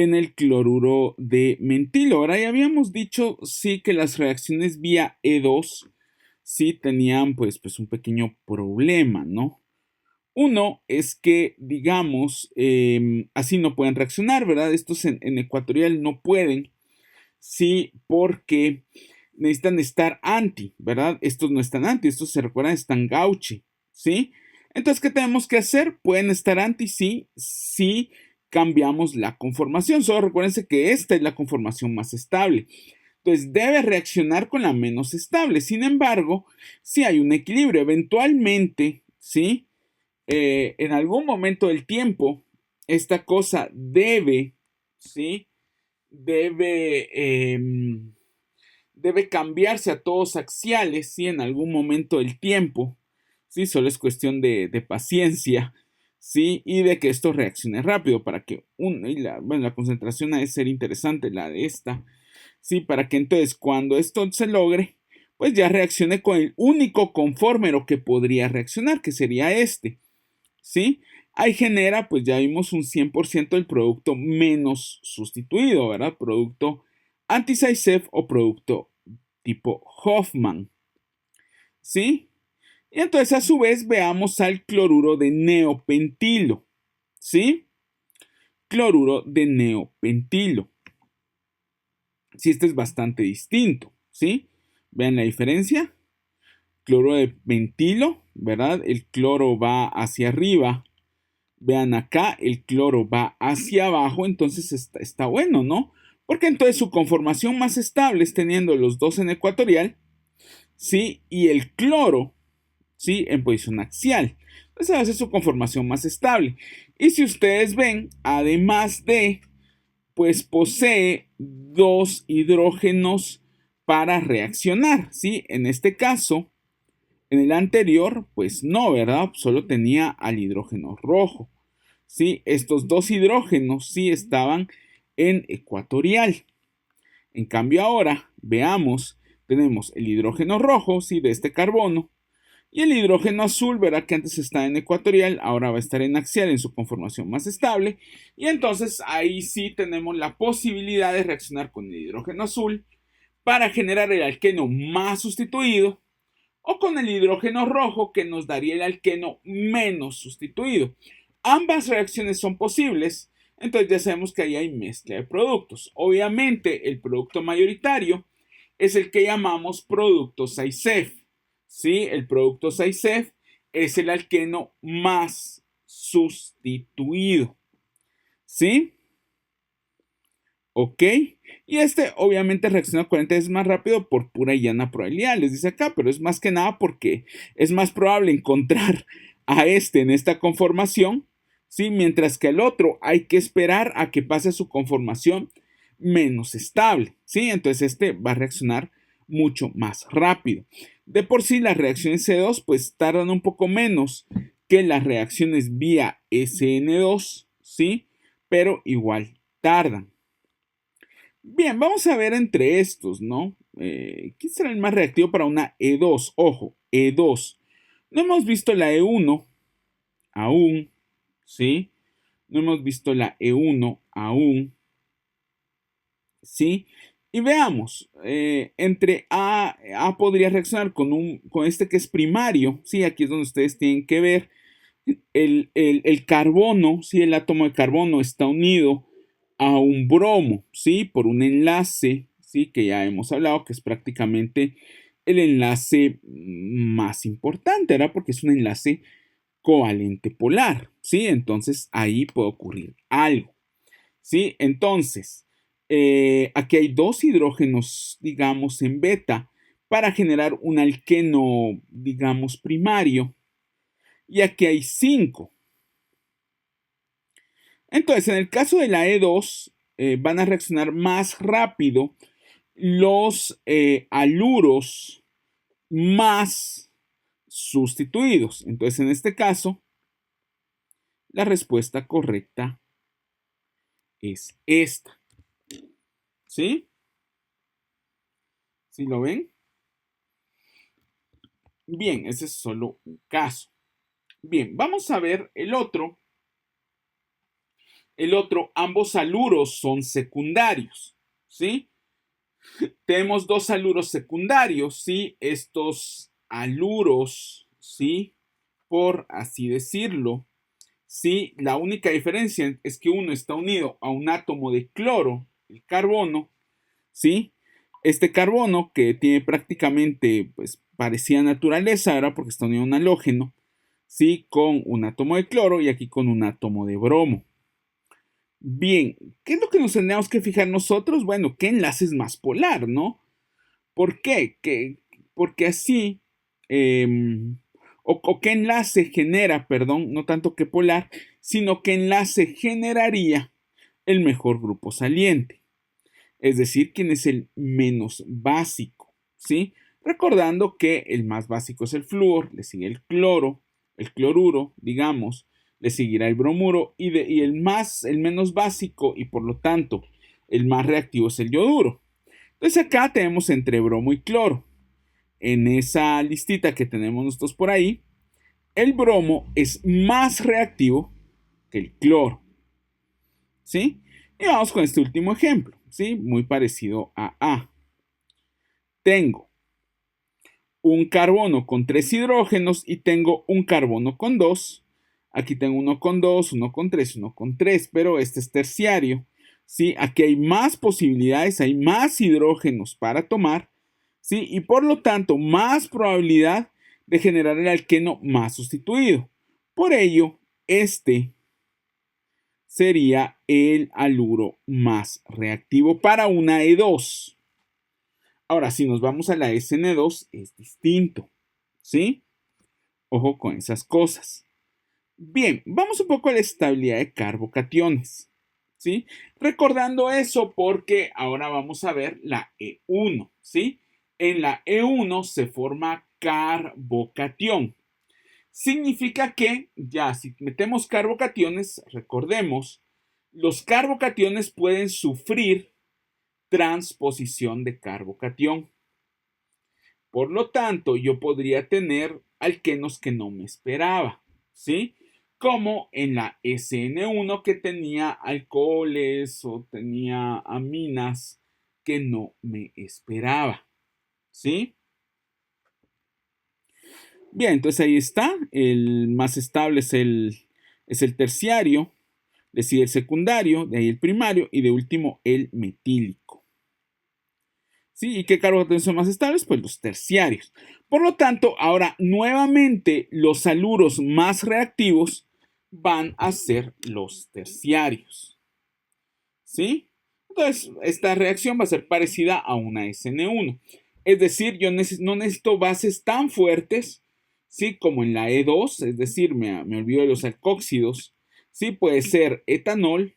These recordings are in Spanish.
en el cloruro de mentilo. Ahora ya habíamos dicho, sí, que las reacciones vía E2 sí tenían pues un pequeño problema, ¿no? Uno es que, digamos, así no pueden reaccionar, ¿verdad? Estos en ecuatorial no pueden, sí, porque necesitan estar anti, ¿verdad? Estos no están anti, estos se recuerdan, están gauche, ¿sí? Entonces, ¿qué tenemos que hacer? Pueden estar anti, sí, si cambiamos la conformación. Solo recuérdense que esta es la conformación más estable. Entonces, debe reaccionar con la menos estable. Sin embargo, si hay un equilibrio, eventualmente, ¿sí? En algún momento del tiempo, esta cosa debe, ¿sí? Debe, debe cambiarse a todos axiales, ¿sí? En algún momento del tiempo, ¿sí? Solo es cuestión de paciencia, ¿sí? Y de que esto reaccione rápido para que, bueno, la concentración ha de ser interesante, la de esta, ¿sí? Para que entonces cuando esto se logre, pues ya reaccione con el único conformero que podría reaccionar, que sería este, ¿sí? Ahí genera, pues ya vimos un 100% del producto menos sustituido, ¿verdad? Producto anti-Zaitsev o producto tipo Hoffman, ¿sí? Y entonces a su vez veamos al cloruro de neopentilo, ¿sí? Cloruro de neopentilo. Sí, este es bastante distinto, ¿sí? Vean la diferencia. Cloruro de pentilo, ¿verdad? El cloro va hacia arriba. Vean acá, el cloro va hacia abajo, entonces está bueno, ¿no? Porque entonces su conformación más estable es teniendo los dos en ecuatorial, ¿sí? Y el cloro, ¿sí? En posición axial. Entonces va a ser su conformación más estable. Y si ustedes ven, además de, pues posee dos hidrógenos para reaccionar, ¿sí? En este caso, en el anterior, pues no, ¿verdad? Solo tenía al hidrógeno rojo. ¿Sí? Estos dos hidrógenos sí estaban en ecuatorial. En cambio ahora, veamos, tenemos el hidrógeno rojo, ¿sí? De este carbono, y el hidrógeno azul, verá que antes estaba en ecuatorial, ahora va a estar en axial en su conformación más estable, y entonces ahí sí tenemos la posibilidad de reaccionar con el hidrógeno azul para generar el alqueno más sustituido, o con el hidrógeno rojo que nos daría el alqueno menos sustituido. Ambas reacciones son posibles, entonces ya sabemos que ahí hay mezcla de productos. Obviamente el producto mayoritario es el que llamamos producto Zaitsev. ¿Sí? El producto Zaitsev es el alqueno más sustituido. ¿Sí? ¿Ok? Y este obviamente reacciona 40 veces más rápido por pura y llana probabilidad, les dice acá, pero es más que nada porque es más probable encontrar a este en esta conformación, ¿sí? Mientras que al otro hay que esperar a que pase su conformación menos estable, ¿sí? Entonces este va a reaccionar mucho más rápido. De por sí las reacciones C2 pues tardan un poco menos que las reacciones vía SN2, ¿sí? Pero igual tardan. Bien, vamos a ver entre estos, ¿no? ¿Quién será el más reactivo para una E2? Ojo, E2. No hemos visto la E1 aún, ¿sí? No hemos visto la E1 aún, ¿sí? Y veamos, entre A podría reaccionar con este que es primario, ¿sí? Aquí es donde ustedes tienen que ver el carbono, ¿sí? El átomo de carbono está unido a un bromo, ¿sí? Por un enlace, ¿sí? Que ya hemos hablado, que es prácticamente el enlace más importante, ¿verdad? Porque es un enlace covalente polar, ¿sí? Entonces ahí puede ocurrir algo, ¿sí? Entonces, aquí hay dos hidrógenos, digamos, en beta para generar un alqueno, digamos, primario, y aquí hay 5. Entonces, en el caso de la E2, van a reaccionar más rápido los aluros más sustituidos. Entonces, en este caso, la respuesta correcta es esta. ¿Sí? ¿Sí lo ven? Bien, ese es solo un caso. Bien, vamos a ver el otro, El otro, ambos haluros son secundarios, ¿sí? Tenemos dos haluros secundarios, ¿sí? Estos haluros, ¿sí? Por así decirlo, ¿sí? La única diferencia es que uno está unido a un átomo de cloro, el carbono, ¿sí? Este carbono que tiene prácticamente, pues, parecida naturaleza, ¿verdad? Porque está unido a un halógeno, ¿sí? Con un átomo de cloro y aquí con un átomo de bromo. Bien, ¿qué es lo que nos tendríamos que fijar nosotros? Bueno, ¿qué enlace es más polar, no? ¿Por qué? Porque así, eh, o qué enlace genera, perdón, no tanto que polar, sino qué enlace generaría el mejor grupo saliente. Es decir, quién es el menos básico, ¿sí? Recordando que el más básico es el flúor, le sigue el cloro, el cloruro, digamos, le seguirá el bromuro y el menos básico y por lo tanto el más reactivo es el yoduro. Entonces acá tenemos entre bromo y cloro. En esa listita que tenemos nosotros por ahí, el bromo es más reactivo que el cloro, ¿sí? Y vamos con este último ejemplo, ¿sí? Muy parecido a A. Tengo un carbono con 3 hidrógenos y tengo un carbono con 2. Aquí tengo uno con 2, uno con 3, uno con 3, pero este es terciario, ¿sí? Aquí hay más posibilidades, hay más hidrógenos para tomar, ¿sí? Y por lo tanto, más probabilidad de generar el alqueno más sustituido. Por ello, este sería el haluro más reactivo para una E2. Ahora, si nos vamos a la SN2, es distinto, ¿sí? Ojo con esas cosas. Bien, vamos un poco a la estabilidad de carbocationes, ¿sí? Recordando eso porque ahora vamos a ver la E1, ¿sí? En la E1 se forma carbocatión. Significa que, ya, si metemos carbocationes, recordemos, los carbocationes pueden sufrir transposición de carbocatión. Por lo tanto, yo podría tener alquenos que no me esperaba, ¿sí? Como en la SN1 que tenía alcoholes o tenía aminas que no me esperaba, ¿sí? Bien, entonces ahí está. El más estable es el terciario, le sigue el secundario, de ahí el primario y de último el metílico. ¿Sí? ¿Y qué carbocationes son más estables? Pues los terciarios. Por lo tanto, ahora nuevamente los haluros más reactivos van a ser los terciarios. ¿Sí? Entonces, esta reacción va a ser parecida a una SN1. Es decir, yo no necesito bases tan fuertes, ¿sí? Como en la E2, es decir, me olvido de los alcóxidos. ¿Sí? Puede ser etanol,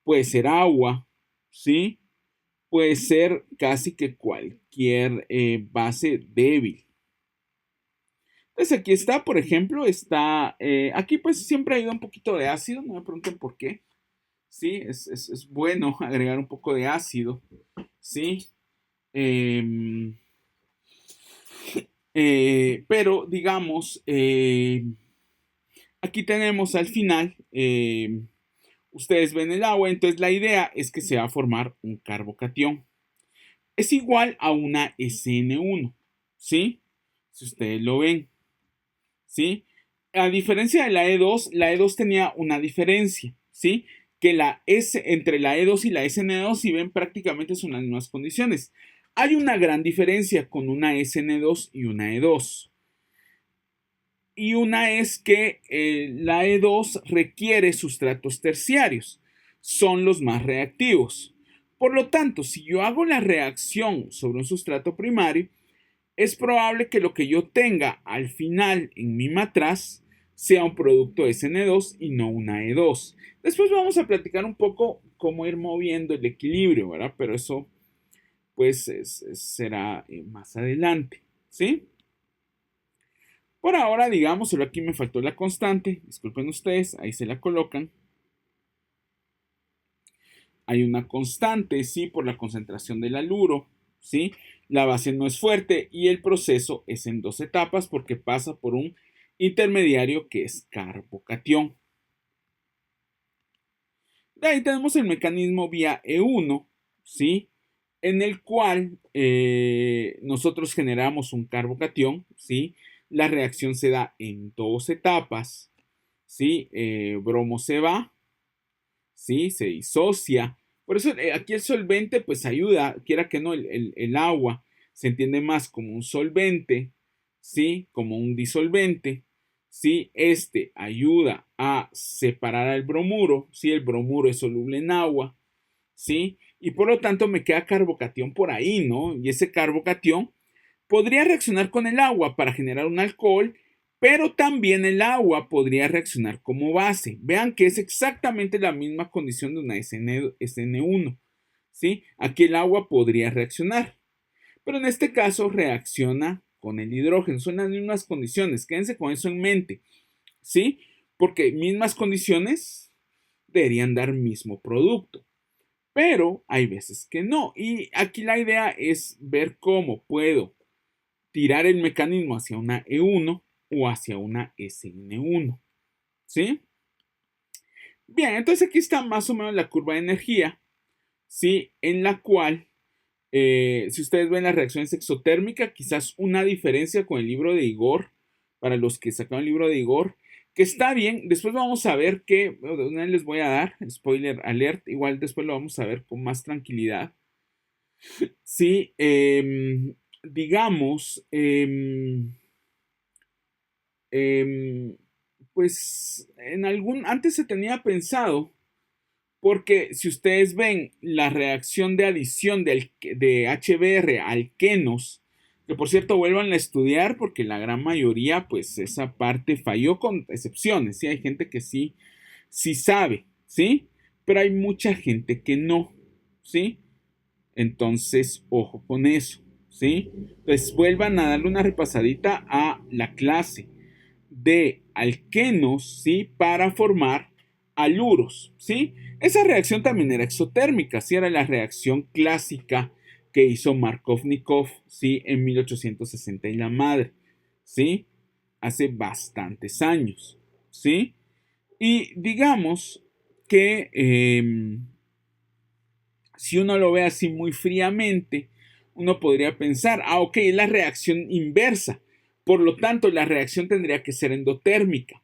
puede ser agua, ¿sí? Puede ser casi que cualquier base débil. Entonces aquí está, por ejemplo, aquí pues siempre ha ido un poquito de ácido, no me pregunten por qué. Sí, es bueno agregar un poco de ácido, sí. Em, pero digamos, aquí tenemos al final, ustedes ven el agua, entonces la idea es que se va a formar un carbocatión. Es igual a una SN1, ¿sí? Si ustedes lo ven, ¿sí? A diferencia de la E2 tenía una diferencia, ¿sí? Que entre la E2 y la SN2, si ven, prácticamente son las mismas condiciones. Hay una gran diferencia con una SN2 y una E2. Y una es que la E2 requiere sustratos terciarios, son los más reactivos. Por lo tanto, si yo hago la reacción sobre un sustrato primario, es probable que lo que yo tenga al final en mi matraz sea un producto SN2 y no una E2. Después vamos a platicar un poco cómo ir moviendo el equilibrio, ¿verdad? Pero eso pues será más adelante, ¿sí? Por ahora, digamos, solo aquí me faltó la constante. Disculpen ustedes, ahí se la colocan. Hay una constante, sí, por la concentración del haluro, ¿sí? La base no es fuerte y el proceso es en dos etapas porque pasa por un intermediario que es carbocatión. De ahí tenemos el mecanismo vía E1, ¿sí? En el cual nosotros generamos un carbocatión, ¿sí? La reacción se da en dos etapas, ¿sí? Bromo se va, ¿sí? Se disocia. Por eso aquí el solvente pues ayuda, quiera que no, el agua se entiende más como un solvente, ¿sí? Como un disolvente, ¿sí? Este ayuda a separar al bromuro, ¿sí? El bromuro es soluble en agua, ¿sí? Y por lo tanto me queda carbocatión por ahí, ¿no? Y ese carbocatión podría reaccionar con el agua para generar un alcohol, pero también el agua podría reaccionar como base. Vean que es exactamente la misma condición de una SN1, ¿sí? Aquí el agua podría reaccionar, pero en este caso reacciona con el hidrógeno. Son las mismas condiciones, quédense con eso en mente, ¿sí? Porque mismas condiciones deberían dar mismo producto. Pero hay veces que no. Y aquí la idea es ver cómo puedo tirar el mecanismo hacia una E1 o hacia una SN1. ¿Sí? Bien, entonces aquí está más o menos la curva de energía, ¿sí? En la cual, si ustedes ven la reacción exotérmica, quizás una diferencia con el libro de Igor, para los que sacaron el libro de Igor, que está bien. Después vamos a ver que, una vez les voy a dar, spoiler alert, igual después lo vamos a ver con más tranquilidad. Sí, digamos, pues antes se tenía pensado, porque si ustedes ven la reacción de adición de HBr a alquenos, que por cierto vuelvan a estudiar porque la gran mayoría, pues esa parte falló con excepciones, ¿sí? Hay gente que sí, sí sabe, ¿sí? Pero hay mucha gente que no, ¿sí? Entonces, ojo con eso, ¿sí? Entonces, vuelvan a darle una repasadita a la clase de alquenos, ¿sí? Para formar aluros, ¿sí? Esa reacción también era exotérmica, ¿sí? Era la reacción clásica que hizo Markovnikov, ¿sí? En 1860 y la madre, ¿sí? Hace bastantes años, ¿sí? Y digamos que si uno lo ve así muy fríamente, uno podría pensar, ok, es la reacción inversa. Por lo tanto, la reacción tendría que ser endotérmica.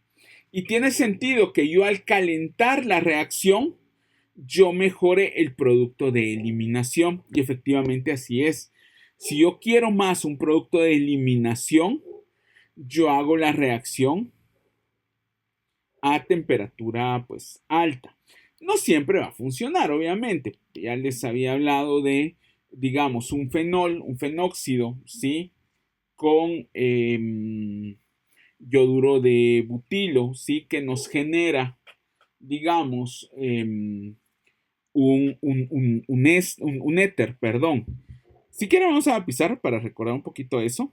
Y tiene sentido que yo al calentar la reacción, yo mejore el producto de eliminación. Y efectivamente así es. Si yo quiero más un producto de eliminación, yo hago la reacción a temperatura pues alta. No siempre va a funcionar, obviamente. Ya les había hablado de, digamos, un fenol, un fenóxido, ¿sí? Con yoduro de butilo, ¿sí? Que nos genera, digamos, un éter, perdón. Si quieren vamos a pisar para recordar un poquito eso.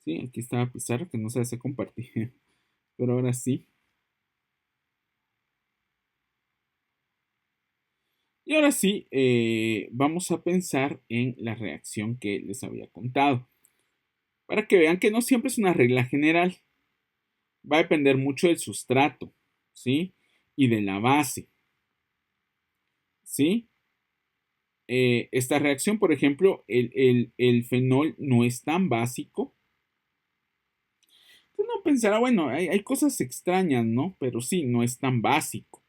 Sí, aquí estaba Pizarro que no se hace compartir, pero ahora sí. Y ahora sí, vamos a pensar en la reacción que les había contado. Para que vean que no siempre es una regla general. Va a depender mucho del sustrato, ¿sí? Y de la base, ¿sí? Esta reacción, por ejemplo, el fenol no es tan básico. Uno pensará, bueno, hay cosas extrañas, ¿no? Pero sí, no es tan básico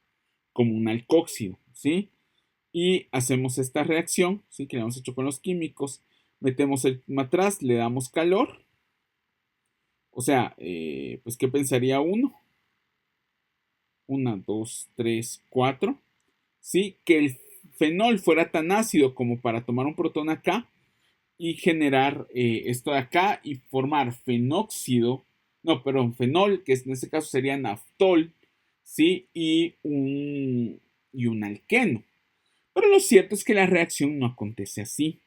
como un alcóxido, ¿sí? Y hacemos esta reacción, ¿sí? Que la hemos hecho con los químicos. Metemos el matraz, le damos calor. O sea, pues, ¿qué pensaría uno? Una, dos, tres, cuatro. ¿Sí? Que el fenol fuera tan ácido como para tomar un protón acá y generar esto de acá y formar fenóxido, no, perdón, fenol, que en este caso sería naftol, ¿sí? Y un alqueno. Pero lo cierto es que la reacción no acontece así.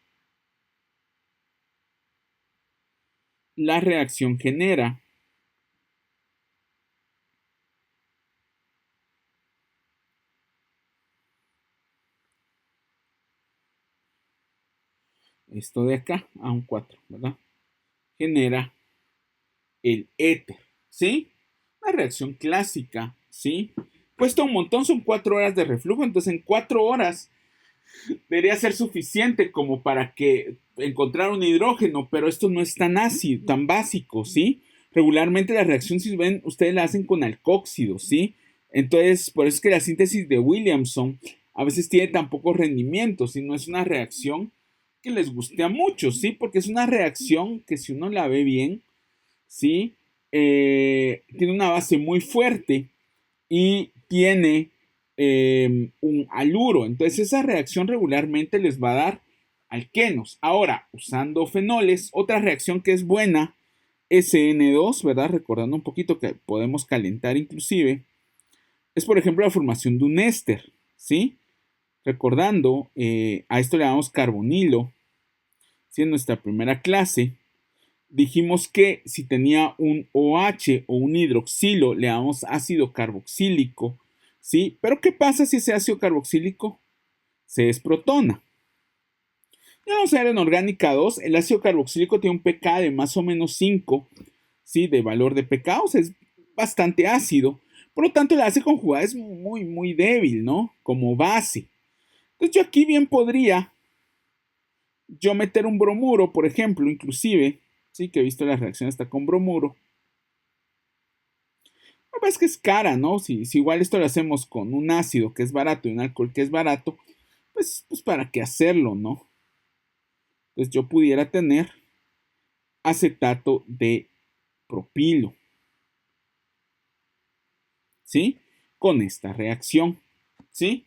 La reacción genera esto de acá, a un 4, ¿verdad? Genera el éter, ¿sí? Una reacción clásica, ¿sí? Cuesta un montón, son 4 horas de reflujo, entonces en 4 horas debería ser suficiente como para que encontrar un hidrógeno, pero esto no es tan ácido, tan básico, ¿sí? Regularmente la reacción, si ven, ustedes la hacen con alcóxido, ¿sí? Entonces, por eso es que la síntesis de Williamson a veces tiene tan poco rendimiento, si no es una reacción que les guste a muchos, ¿sí? Porque es una reacción que si uno la ve bien, ¿sí? Tiene una base muy fuerte y tiene un haluro. Entonces esa reacción regularmente les va a dar alquenos. Ahora, usando fenoles, otra reacción que es buena, SN2, ¿verdad? Recordando un poquito que podemos calentar inclusive, es por ejemplo la formación de un éster, ¿sí? Recordando, a esto le damos carbonilo, ¿sí? En nuestra primera clase dijimos que si tenía un OH o un hidroxilo, le damos ácido carboxílico, ¿sí? Pero ¿qué pasa si ese ácido carboxílico se desprotona? Ya vamos a ver en orgánica 2, el ácido carboxílico tiene un pK de más o menos 5, ¿sí? De valor de pK, o sea, es bastante ácido. Por lo tanto, la base conjugada es muy, muy débil, ¿no? Como base. Entonces yo aquí bien podría yo meter un bromuro, por ejemplo, inclusive, sí, que he visto la reacción hasta con bromuro. La verdad es que es cara, ¿no? Si igual esto lo hacemos con un ácido que es barato y un alcohol que es barato, pues para qué hacerlo, ¿no? Entonces yo pudiera tener acetato de propilo, ¿sí? Con esta reacción, ¿sí?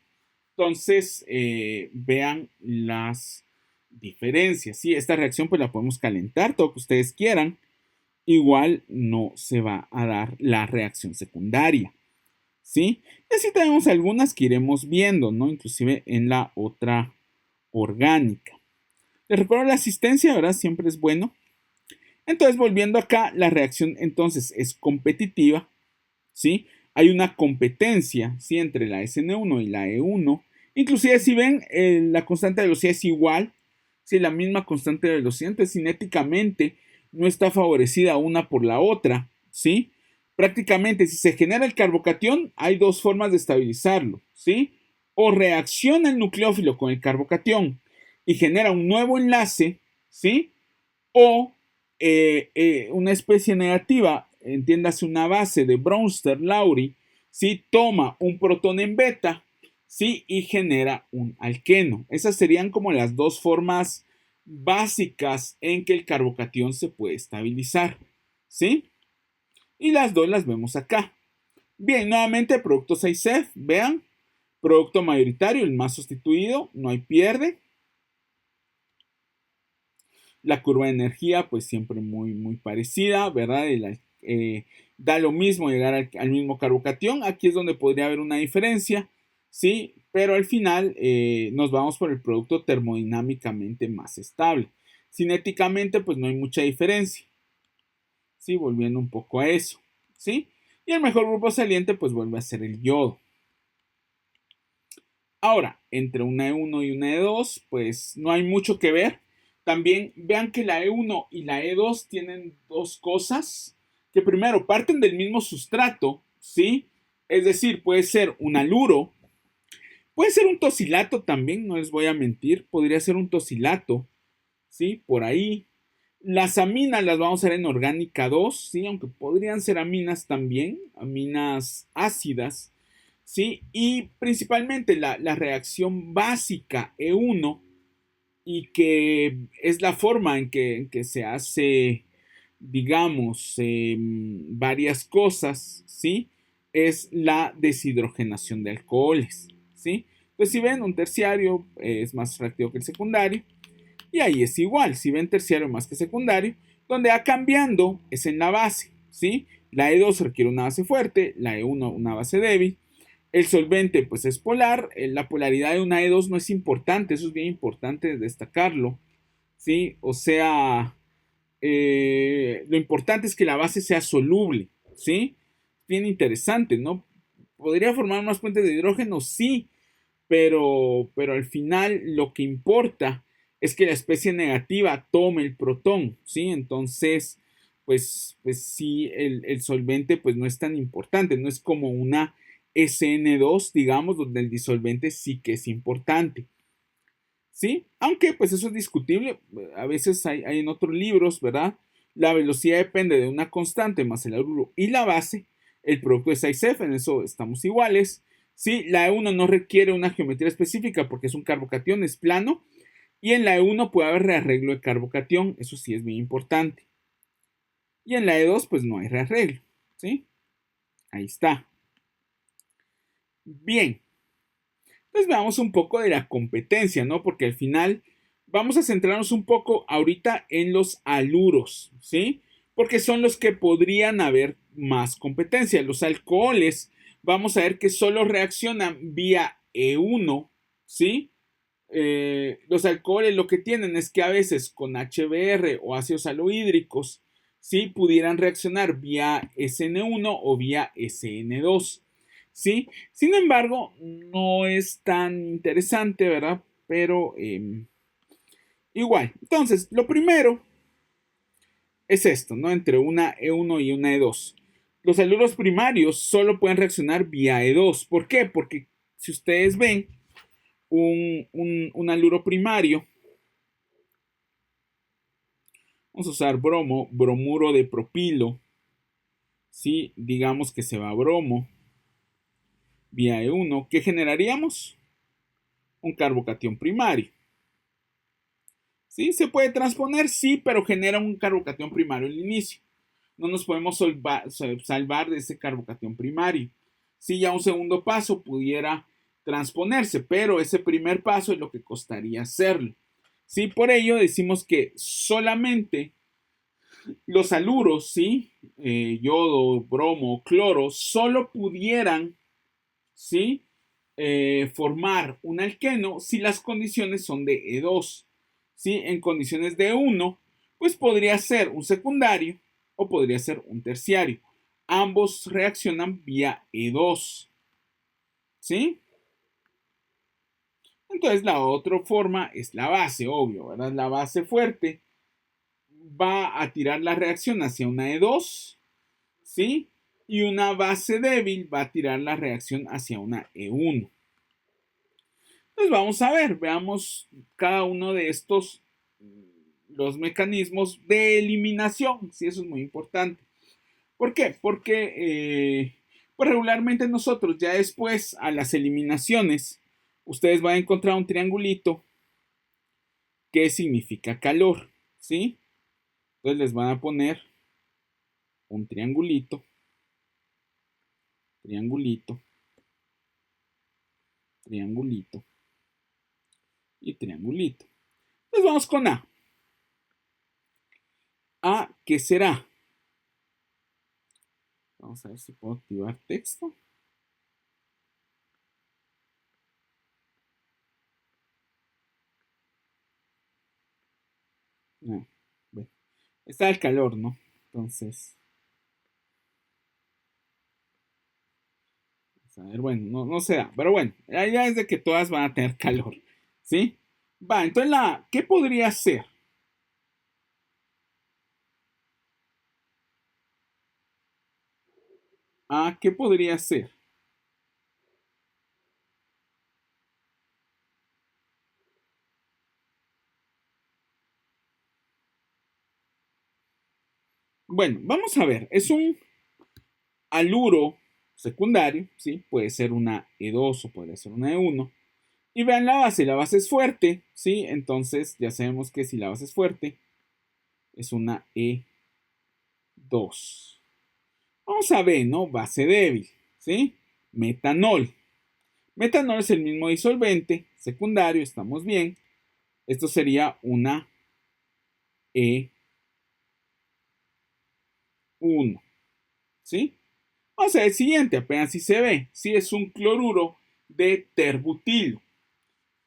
Entonces, vean las diferencias, ¿sí? Esta reacción pues la podemos calentar, todo lo que ustedes quieran, igual no se va a dar la reacción secundaria, ¿sí? Y así tenemos algunas que iremos viendo, ¿no? Inclusive en la otra orgánica. Les recuerdo la asistencia, ¿verdad? Siempre es bueno. Entonces, volviendo acá, la reacción entonces es competitiva, ¿sí? Hay una competencia, ¿sí? Entre la SN1 y la E1. Inclusive si ven, la constante de velocidad es igual, ¿sí? La misma constante de velocidad, entonces cinéticamente no está favorecida una por la otra, ¿sí? Prácticamente si se genera el carbocatión, hay dos formas de estabilizarlo, ¿sí? O reacciona el nucleófilo con el carbocatión y genera un nuevo enlace, ¿sí? O una especie negativa, entiéndase una base de Brewster-Lowry, ¿sí? Toma un protón en beta, ¿sí? Y genera un alqueno. Esas serían como las dos formas básicas en que el carbocatión se puede estabilizar, ¿sí? Y las dos las vemos acá. Bien, nuevamente producto 6F, vean, producto mayoritario, el más sustituido, no hay pierde. La curva de energía, pues siempre muy, muy parecida, ¿verdad? Da lo mismo llegar al mismo carbocatión. Aquí es donde podría haber una diferencia, ¿sí? Pero al final nos vamos por el producto termodinámicamente más estable. Cinéticamente, pues no hay mucha diferencia, ¿sí? Volviendo un poco a eso, ¿sí? Y el mejor grupo saliente, pues vuelve a ser el yodo. Ahora, entre una E1 y una E2, pues no hay mucho que ver. También vean que la E1 y la E2 tienen dos cosas que primero parten del mismo sustrato, ¿sí? Es decir, puede ser un haluro, puede ser un tosilato también, no les voy a mentir, podría ser un tosilato, ¿sí? Por ahí. Las aminas las vamos a ver en orgánica 2, ¿sí? Aunque podrían ser aminas también, aminas ácidas, ¿sí? Y principalmente la reacción básica E1 y que es la forma en que se hace, digamos, varias cosas, ¿sí? Es la deshidrogenación de alcoholes, ¿sí? Entonces, si ven, un terciario es más reactivo que el secundario, y ahí es igual, si ven terciario más que secundario, donde va cambiando es en la base, ¿sí? La E2 requiere una base fuerte, la E1 una base débil. El solvente pues es polar, la polaridad de una E2 no es importante, eso es bien importante destacarlo, ¿sí? O sea, lo importante es que la base sea soluble, ¿sí? Bien interesante, ¿no? ¿Podría formar más puentes de hidrógeno? Sí, pero al final lo que importa es que la especie negativa tome el protón, ¿sí? Entonces, pues sí, el solvente pues no es tan importante, no es como una SN2, digamos, donde el disolvente sí que es importante, ¿sí? Aunque pues eso es discutible, a veces hay en otros libros, ¿verdad? La velocidad depende de una constante más el haluro y la base, el producto es 6F, en eso estamos iguales, ¿sí? La E1 no requiere una geometría específica porque es un carbocatión, es plano, y en la E1 puede haber rearreglo de carbocatión, eso sí es bien importante. Y en la E2 pues no hay rearreglo, ¿sí? Ahí está. Bien, entonces veamos un poco de la competencia, ¿no? Porque al final vamos a centrarnos un poco ahorita en los haluros, ¿sí? Porque son los que podrían haber más competencia. Los alcoholes, vamos a ver que solo reaccionan vía E1, ¿sí? Los alcoholes lo que tienen es que a veces con HBr o ácidos alohídricos, ¿sí? Pudieran reaccionar vía SN1 o vía SN2, ¿sí? Sin embargo, no es tan interesante, ¿verdad? Pero igual. Entonces, lo primero es esto, ¿no? Entre una E1 y una E2. Los haluros primarios solo pueden reaccionar vía E2. ¿Por qué? Porque si ustedes ven un haluro primario, vamos a usar bromo, bromuro de propilo, ¿sí? Digamos que se va a bromo vía E1, ¿qué generaríamos? Un carbocatión primario. ¿Sí? ¿Se puede transponer? Sí, pero genera un carbocatión primario al inicio. No nos podemos salvar de ese carbocatión primario. Sí, ya un segundo paso pudiera transponerse, pero ese primer paso es lo que costaría hacerlo. Sí, por ello decimos que solamente los haluros, ¿sí? Yodo, bromo, cloro, solo pudieran, ¿sí? Formar un alqueno si las condiciones son de E2. ¿Sí? En condiciones de E1, pues podría ser un secundario o podría ser un terciario. Ambos reaccionan vía E2. ¿Sí? Entonces la otra forma es la base, obvio, ¿verdad? La base fuerte va a tirar la reacción hacia una E2, ¿sí? Y una base débil va a tirar la reacción hacia una E1. Pues vamos a ver, veamos cada uno de estos, los mecanismos de eliminación, si eso es muy importante. ¿Por qué? Porque pues regularmente nosotros ya después a las eliminaciones, ustedes van a encontrar un triangulito que significa calor, ¿sí? Entonces les van a poner un triangulito, triangulito, triangulito y triangulito. Entonces vamos con A. A, ¿qué será? Vamos a ver si puedo activar texto. No, bueno, está el calor, ¿no? Entonces, a ver, bueno, no se da, pero bueno, la idea es de que todas van a tener calor, ¿sí? Va, entonces ¿qué podría ser? ¿Qué podría ser? Bueno, vamos a ver, es un haluro secundario, ¿sí? Puede ser una E2 o puede ser una E1. Y vean la base es fuerte, ¿sí? Entonces ya sabemos que si la base es fuerte, es una E2. Vamos a ver, ¿no? Base débil, ¿sí? Metanol. Metanol es el mismo disolvente secundario, estamos bien. Esto sería una E1, ¿sí? Vamos a ver el siguiente, apenas si se ve. Sí, es un cloruro de terbutilo.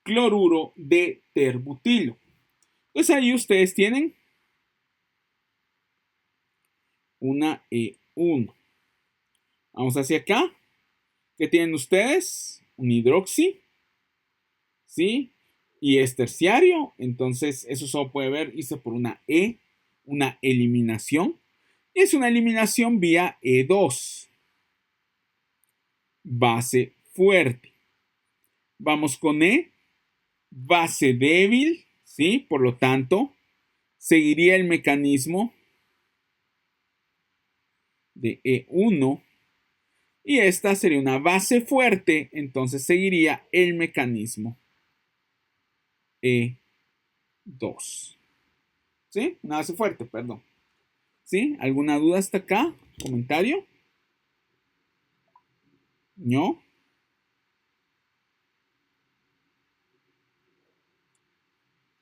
Cloruro de terbutilo. Entonces ahí ustedes tienen una E1. Vamos hacia acá. ¿Qué tienen ustedes? Un hidroxi, ¿sí? y es terciario, entonces eso solo puede verse por una E, una eliminación, y es una eliminación vía E2, base fuerte. Vamos con E, base débil, ¿sí? Por lo tanto, seguiría el mecanismo de E1 y esta sería una base fuerte, entonces seguiría el mecanismo E2. ¿Sí? Una base fuerte, perdón. ¿Sí? ¿Alguna duda hasta acá? ¿Comentario? ¿No?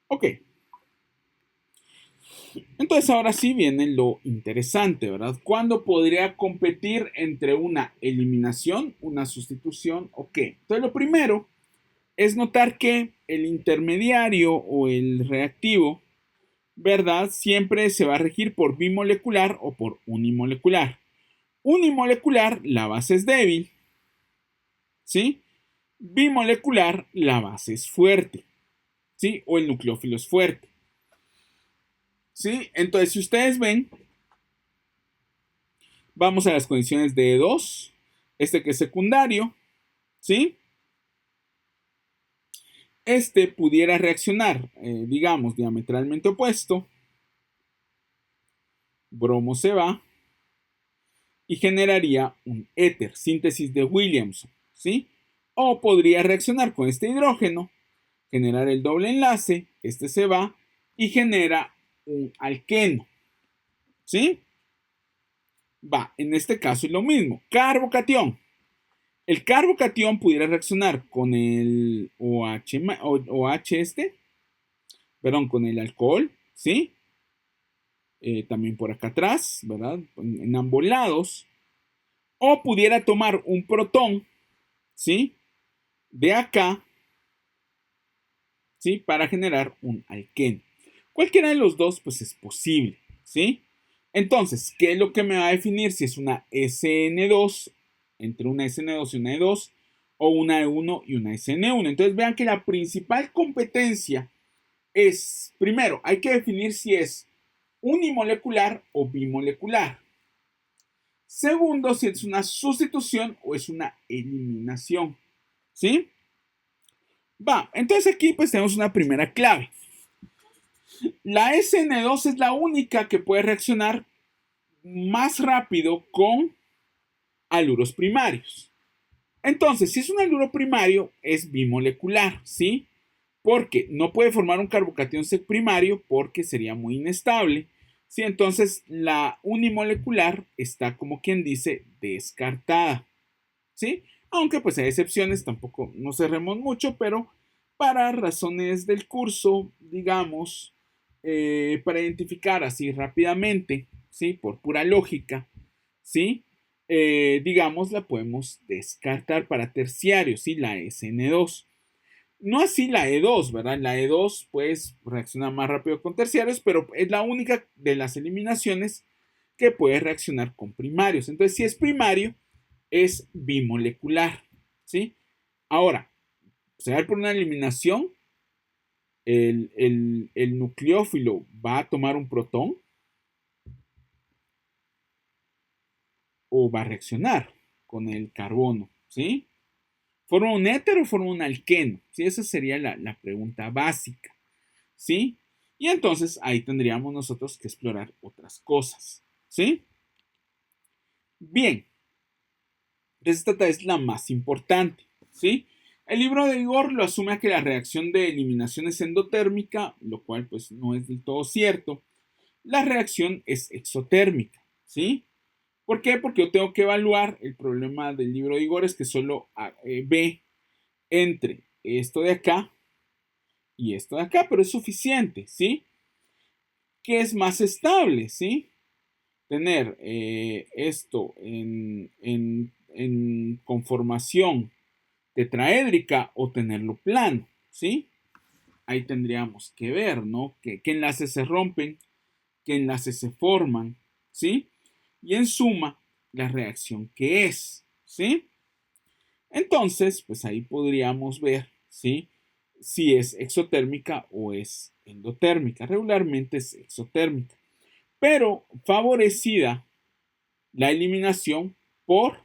Ok. Entonces ahora sí viene lo interesante, ¿verdad? ¿Cuándo podría competir entre una eliminación, una sustitución o qué? Entonces lo primero es notar que el intermediario o el reactivo, ¿verdad? Siempre se va a regir por bimolecular o por unimolecular. Unimolecular, la base es débil, ¿sí? Bimolecular, la base es fuerte, ¿sí? O el nucleófilo es fuerte, ¿sí? Entonces, si ustedes ven, vamos a las condiciones de E2, este que es secundario, ¿sí? Este pudiera reaccionar, digamos, diametralmente opuesto, bromo se va y generaría un éter, síntesis de Williamson, ¿sí? O podría reaccionar con este hidrógeno, generar el doble enlace, este se va y genera un alqueno, ¿sí? Va, en este caso es lo mismo, carbocatión. El carbocatión pudiera reaccionar con el OH este, perdón, con el alcohol, ¿sí? También por acá atrás, ¿verdad? En ambos lados. O pudiera tomar un protón, ¿sí? De acá, ¿sí? Para generar un alqueno. Cualquiera de los dos, pues es posible, ¿sí? Entonces, ¿qué es lo que me va a definir si es una SN2, entre una SN2 y una E2, o una E1 y una SN1? Entonces, vean que la principal competencia es, primero, hay que definir si es unimolecular o bimolecular. Segundo, si es una sustitución o es una eliminación, ¿sí? Va, entonces aquí pues tenemos una primera clave. La SN2 es la única que puede reaccionar más rápido con haluros primarios. Entonces, si es un haluro primario, es bimolecular, ¿sí? Porque no puede formar un carbocatión primario porque sería muy inestable. ¿Sí? Entonces, la unimolecular está como quien dice descartada, ¿sí? Aunque pues hay excepciones, tampoco nos cerremos mucho, pero para razones del curso, digamos, para identificar así rápidamente, ¿sí? Por pura lógica, ¿sí? Digamos, la podemos descartar para terciario, ¿sí? La SN2. No así la E2, ¿verdad? La E2 pues reacciona más rápido con terciarios, pero es la única de las eliminaciones que puede reaccionar con primarios. Entonces, si es primario, es bimolecular, ¿sí? Ahora, se va por una eliminación, el nucleófilo va a tomar un protón o va a reaccionar con el carbono, ¿sí? ¿Forma un éter o forma un alqueno? ¿Sí? Esa sería la pregunta básica, ¿sí? Y entonces ahí tendríamos nosotros que explorar otras cosas, ¿sí? Bien, esta es la más importante, ¿sí? El libro de Igor lo asume a que la reacción de eliminación es endotérmica, lo cual pues no es del todo cierto. La reacción es exotérmica, ¿sí? ¿Por qué? Porque yo tengo que evaluar el problema del libro de Igor es que solo ve entre esto de acá y esto de acá, pero es suficiente, ¿sí? ¿Qué es más estable, ¿sí? Tener esto en conformación tetraédrica o tenerlo plano, ¿sí? Ahí tendríamos que ver, ¿no? ¿Qué enlaces se rompen? ¿Qué enlaces se forman? ¿Sí? Y en suma, la reacción que es, ¿sí? Entonces, pues ahí podríamos ver, ¿sí? si es exotérmica o es endotérmica. Regularmente es exotérmica, pero favorecida la eliminación por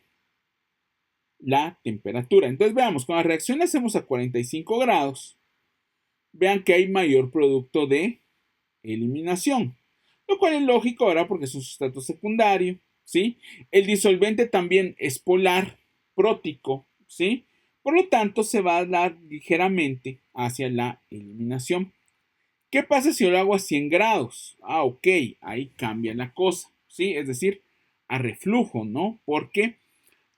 la temperatura. Entonces veamos, cuando la reacción la hacemos a 45 grados, vean que hay mayor producto de eliminación, lo cual es lógico ahora porque es un sustrato secundario, ¿sí? El disolvente también es polar, prótico, ¿sí? Por lo tanto, se va a dar ligeramente hacia la eliminación. ¿Qué pasa si yo lo hago a 100 grados? Ah, ok, ahí cambia la cosa, ¿sí? Es decir, a reflujo, ¿no? Porque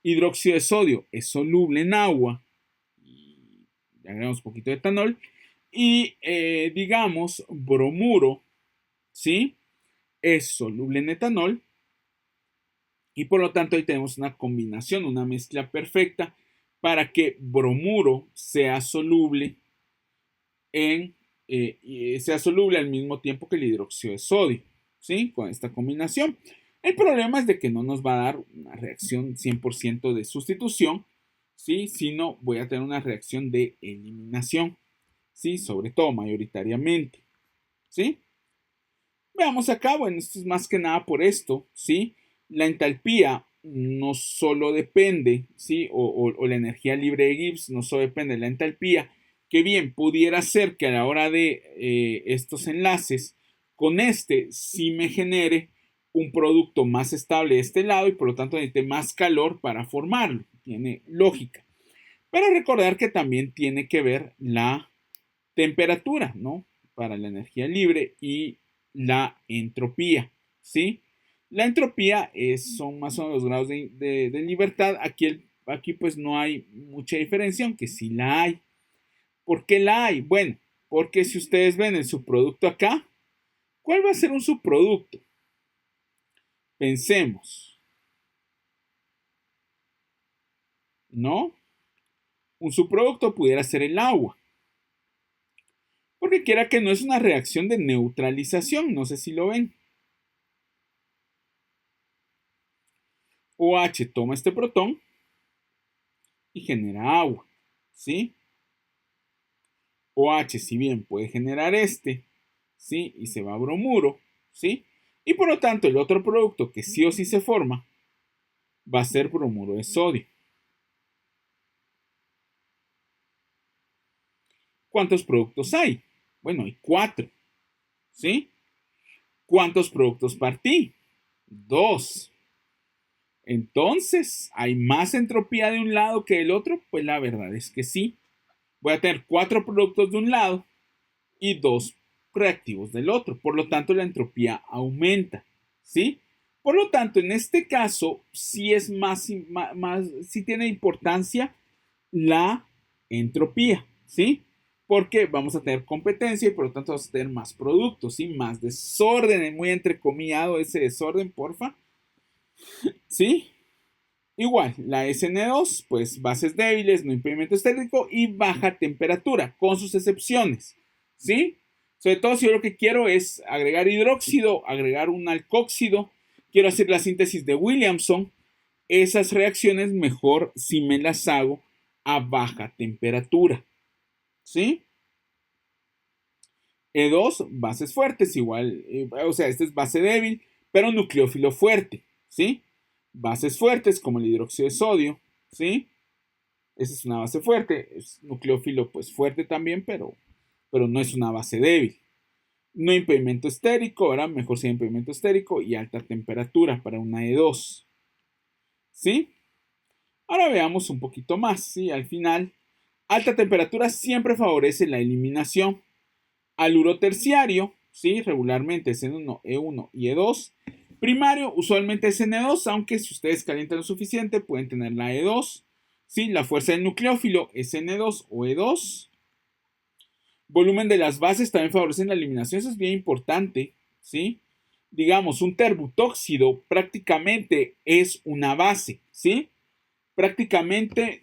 hidróxido de sodio es soluble en agua, y le agregamos un poquito de etanol, y digamos, bromuro, ¿sí? Es soluble en etanol, y por lo tanto ahí tenemos una combinación, una mezcla perfecta para que bromuro sea soluble sea soluble al mismo tiempo que el hidróxido de sodio, ¿sí? Con esta combinación. El problema es de que no nos va a dar una reacción 100% de sustitución, ¿sí? Sino voy a tener una reacción de eliminación, ¿sí? Sobre todo, mayoritariamente, ¿sí? Veamos acá, bueno, esto es más que nada por esto, ¿sí? La entalpía no solo depende, ¿sí? O la energía libre de Gibbs no solo depende de la entalpía, que bien pudiera ser que a la hora de estos enlaces, con este sí me genere un producto más estable de este lado y por lo tanto necesite más calor para formarlo. Tiene lógica. Pero recordar que también tiene que ver la temperatura, ¿no? Para la energía libre y la entropía, ¿sí? La entropía son más o menos los grados de libertad. Aquí pues no hay mucha diferencia, aunque sí la hay. ¿Por qué la hay? Bueno, porque si ustedes ven el subproducto acá, ¿cuál va a ser un subproducto? Pensemos, ¿no? Un subproducto pudiera ser el agua. Porque quiera que no es una reacción de neutralización, no sé si lo ven. OH toma este protón y genera agua, ¿sí? OH, si bien puede generar este, ¿sí? Y se va a bromuro, ¿sí? Y por lo tanto, el otro producto que sí o sí se forma va a ser bromuro de sodio. ¿Cuántos productos hay? Bueno, hay 4, ¿sí? ¿Cuántos productos partí? 2. Entonces, ¿hay más entropía de un lado que del otro? Pues la verdad es que sí. Voy a tener 4 productos de un lado y 2 reactivos del otro. Por lo tanto, la entropía aumenta, ¿sí? Por lo tanto, en este caso, sí es sí tiene importancia la entropía, ¿sí? Porque vamos a tener competencia y por lo tanto vamos a tener más productos, ¿sí? Más desorden, muy entrecomillado ese desorden, porfa, ¿sí? Igual, la SN2, pues bases débiles, no impedimento estérrico y baja temperatura, con sus excepciones, ¿sí? Sobre todo si yo lo que quiero es agregar hidróxido, agregar un alcóxido, quiero hacer la síntesis de Williamson, esas reacciones mejor si me las hago a baja temperatura, ¿sí? E2, bases fuertes, igual, o sea, este es base débil, pero nucleófilo fuerte, ¿sí? Bases fuertes como el hidróxido de sodio, ¿sí? Esa es una base fuerte, es nucleófilo pues fuerte también, pero no es una base débil. No impedimento estérico, ahora mejor sea impedimento estérico y alta temperatura para una E2, ¿sí? Ahora veamos un poquito más, ¿sí? Al final, alta temperatura siempre favorece la eliminación. Aluro terciario, ¿sí? Regularmente es N1, E1 y E2. Primario, usualmente es N2, aunque si ustedes calientan lo suficiente, pueden tener la E2. ¿Sí? La fuerza del nucleófilo es N2 o E2. Volumen de las bases también favorecen la eliminación, eso es bien importante, ¿sí? Digamos, un terbutóxido prácticamente es una base, ¿sí? Prácticamente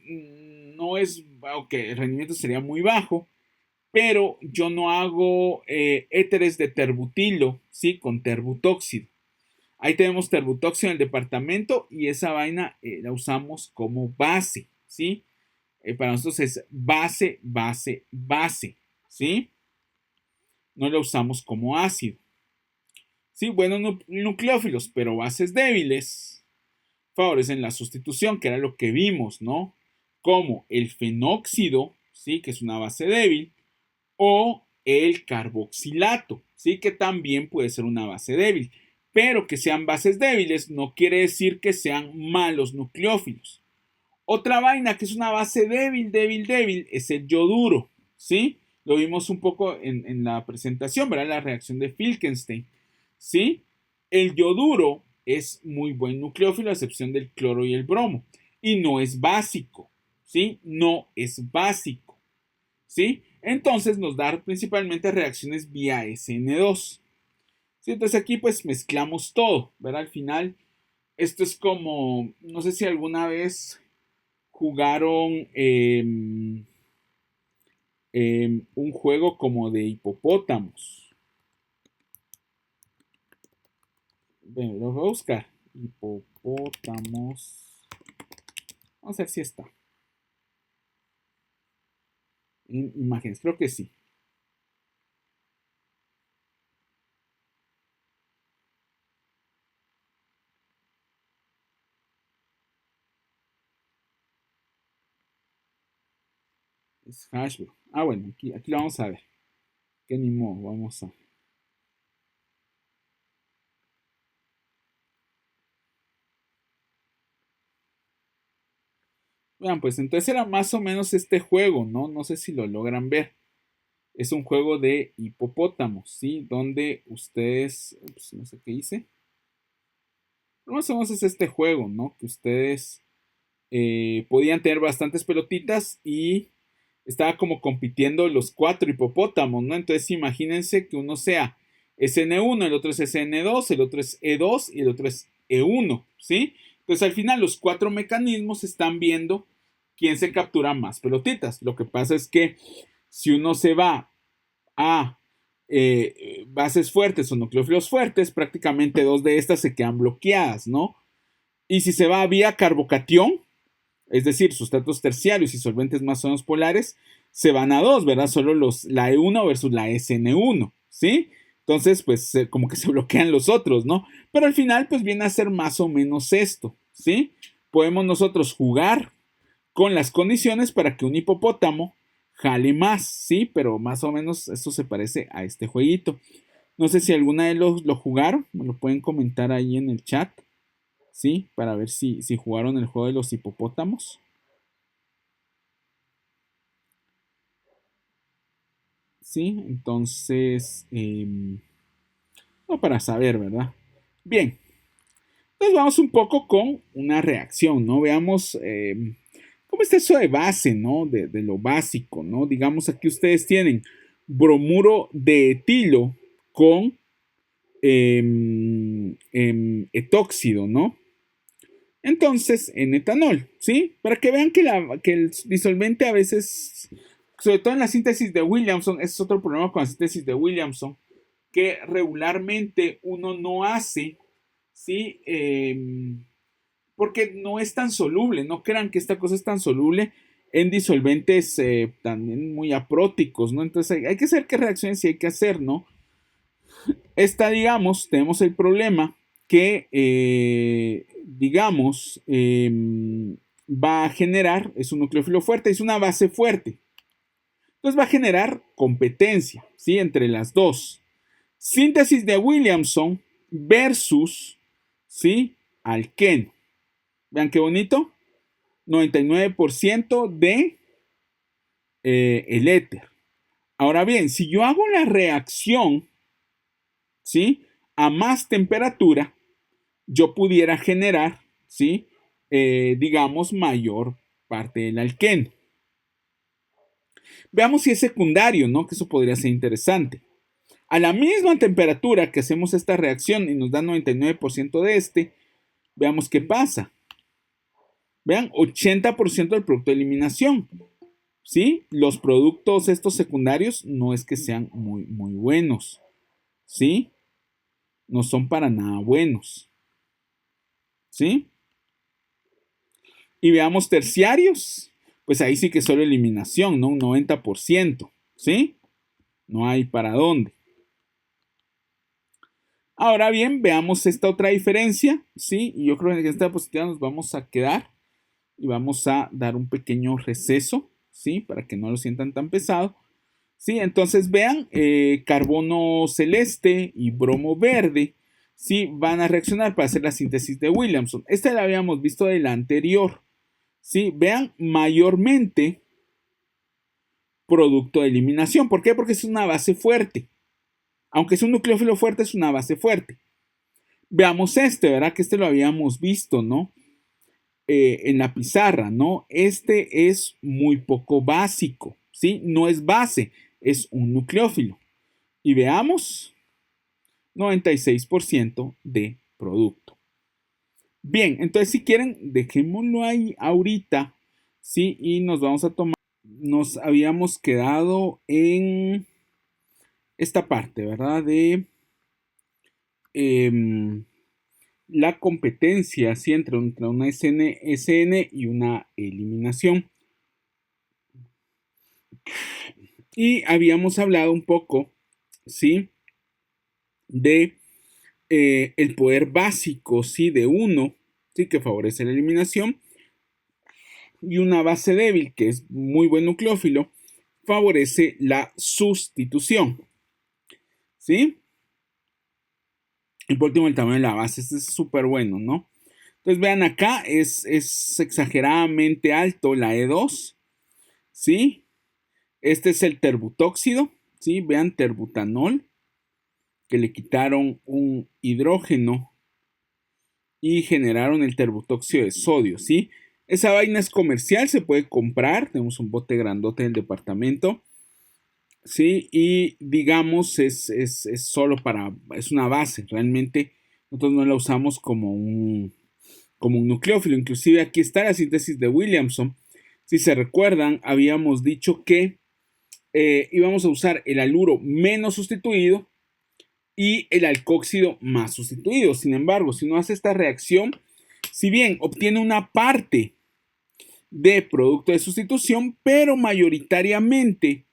no es, ok, el rendimiento sería muy bajo, pero yo no hago éteres de terbutilo, ¿sí? Con terbutóxido. Ahí tenemos terbutóxido en el departamento y esa vaina la usamos como base, ¿sí? para nosotros es base, base, base, ¿sí? No la usamos como ácido. Sí, buenos nucleófilos, pero bases débiles favorecen la sustitución, que era lo que vimos, ¿no? Como el fenóxido, ¿sí? Que es una base débil, o el carboxilato, ¿sí? Que también puede ser una base débil. Pero que sean bases débiles no quiere decir que sean malos nucleófilos. Otra vaina que es una base débil, débil, débil, es el yoduro, ¿sí? Lo vimos un poco en la presentación, ¿verdad? La reacción de Filkenstein, ¿sí? El yoduro es muy buen nucleófilo, a excepción del cloro y el bromo. Y no es básico, ¿sí? No es básico, ¿sí? Entonces nos da principalmente reacciones vía SN2. ¿Sí? Entonces aquí pues mezclamos todo, ¿verdad? Al final, esto es como, no sé si alguna vez jugaron un juego como de hipopótamos. Bueno, lo voy a buscar. Hipopótamos. Vamos a ver si está. En imágenes, creo que sí. Es Hashbro. Ah, bueno, aquí lo vamos a ver. Que ni modo, vamos a. Vean, pues entonces era más o menos este juego, ¿no? No sé si lo logran ver. Es un juego de hipopótamos, ¿sí? Donde ustedes, pues, no sé qué hice. Pero más o menos es este juego, ¿no? Que ustedes podían tener bastantes pelotitas y estaba como compitiendo los 4 hipopótamos, ¿no? Entonces imagínense que uno sea SN1, el otro es SN2, el otro es E2 y el otro es E1, ¿sí? Entonces al final los 4 mecanismos están viendo quién se captura más pelotitas. Lo que pasa es que si uno se va a bases fuertes o nucleófilos fuertes, prácticamente 2 de estas se quedan bloqueadas, ¿no? Y si se va vía carbocatión, es decir, sustratos terciarios y solventes más o menos polares, se van a 2, ¿verdad? Solo la E1 versus la SN1, ¿sí? Entonces, pues como que se bloquean los otros, ¿no? Pero al final, pues viene a ser más o menos esto, ¿sí? Podemos nosotros jugar con las condiciones para que un hipopótamo jale más, ¿sí? Pero más o menos esto se parece a este jueguito. No sé si alguna de los lo jugaron, me lo pueden comentar ahí en el chat, ¿sí? Para ver si jugaron el juego de los hipopótamos. ¿Sí? Entonces, no para saber, ¿verdad? Bien, entonces vamos un poco con una reacción, ¿no? Veamos cómo está eso de base, ¿no? De lo básico, ¿no? Digamos, aquí ustedes tienen bromuro de etilo con etóxido, ¿no? Entonces, en etanol, ¿sí? Para que vean que el disolvente a veces, sobre todo en la síntesis de Williamson, ese es otro problema con la síntesis de Williamson, que regularmente uno no hace, ¿sí? Porque no es tan soluble, no crean que esta cosa es tan soluble en disolventes también muy apróticos, ¿no? Entonces hay que saber qué reacciones sí hay que hacer, ¿no? Esta, digamos, tenemos el problema que, digamos, va a generar, es un nucleófilo fuerte, es una base fuerte. Entonces va a generar competencia, ¿sí? Entre las dos. Síntesis de Williamson versus, ¿sí? Alqueno. Vean qué bonito. 99% de el éter. Ahora bien, si yo hago la reacción, ¿sí? A más temperatura, yo pudiera generar, ¿sí? Digamos, mayor parte del alqueno. Veamos si es secundario, ¿no? Que eso podría ser interesante. A la misma temperatura que hacemos esta reacción y nos da 99% de este, veamos qué pasa. Vean, 80% del producto de eliminación. ¿Sí? Los productos estos secundarios no es que sean muy, muy buenos. ¿Sí? No son para nada buenos. ¿Sí? Y veamos terciarios. pues ahí sí que solo eliminación, ¿no? Un 90%, ¿sí? No hay para dónde. Ahora bien, veamos esta otra diferencia, ¿sí? Y yo creo que en esta diapositiva nos vamos a quedar y vamos a dar un pequeño receso, ¿sí? Para que no lo sientan tan pesado. ¿Sí? Entonces vean, carbono celeste y bromo verde, ¿sí? Van a reaccionar para hacer la síntesis de Williamson. Esta la habíamos visto de la anterior, ¿sí? Vean, mayormente producto de eliminación. ¿Por qué? Porque es una base fuerte. Aunque es un nucleófilo fuerte, es una base fuerte. Veamos este, ¿verdad? Que este lo habíamos visto, ¿no? En la pizarra, ¿no? Este es muy poco básico, ¿sí? No es base, es un nucleófilo. Y veamos, 96% de producto. Bien, entonces si quieren, dejémoslo ahí ahorita, ¿sí? Y nos vamos a tomar, nos habíamos quedado en esta parte, ¿verdad? De la competencia, ¿sí? Entre una SN y una eliminación. Y habíamos hablado un poco, ¿sí? De el poder básico, ¿sí? De 1, ¿sí? Que favorece la eliminación. Y una base débil, que es muy buen nucleófilo, favorece la sustitución, ¿sí? Y por último, el tamaño de la base. Este es súper bueno, ¿no? Entonces, vean acá, es exageradamente alto la E2, ¿sí? Este es el terbutóxido, ¿sí? Vean, terbutanol, que le quitaron un hidrógeno y generaron el terbutóxido de sodio, ¿sí? Esa vaina es comercial, se puede comprar, tenemos un bote grandote en el departamento, ¿sí? Y digamos, es solo es una base, realmente nosotros no la usamos como un nucleófilo, inclusive aquí está la síntesis de Williamson. Si se recuerdan, habíamos dicho que íbamos a usar el haluro menos sustituido y el alcóxido más sustituido. Sin embargo, si uno hace esta reacción, si bien obtiene una parte de producto de sustitución, pero mayoritariamente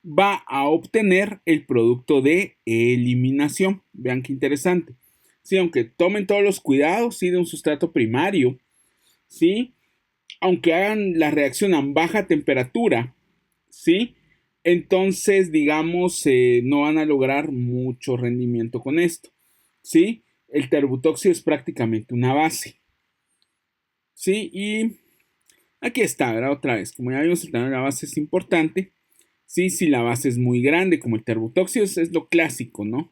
va a obtener el producto de eliminación. Vean qué interesante. Sí, aunque tomen todos los cuidados, sí, de un sustrato primario, sí, aunque hagan la reacción a baja temperatura, sí, entonces, digamos, no van a lograr mucho rendimiento con esto, sí. El terbutóxido es prácticamente una base, sí, y aquí está, ¿verdad? Otra vez, como ya vimos, el tamaño de la base es importante. Sí, si la base es muy grande, como el terbutóxido, es lo clásico, ¿no?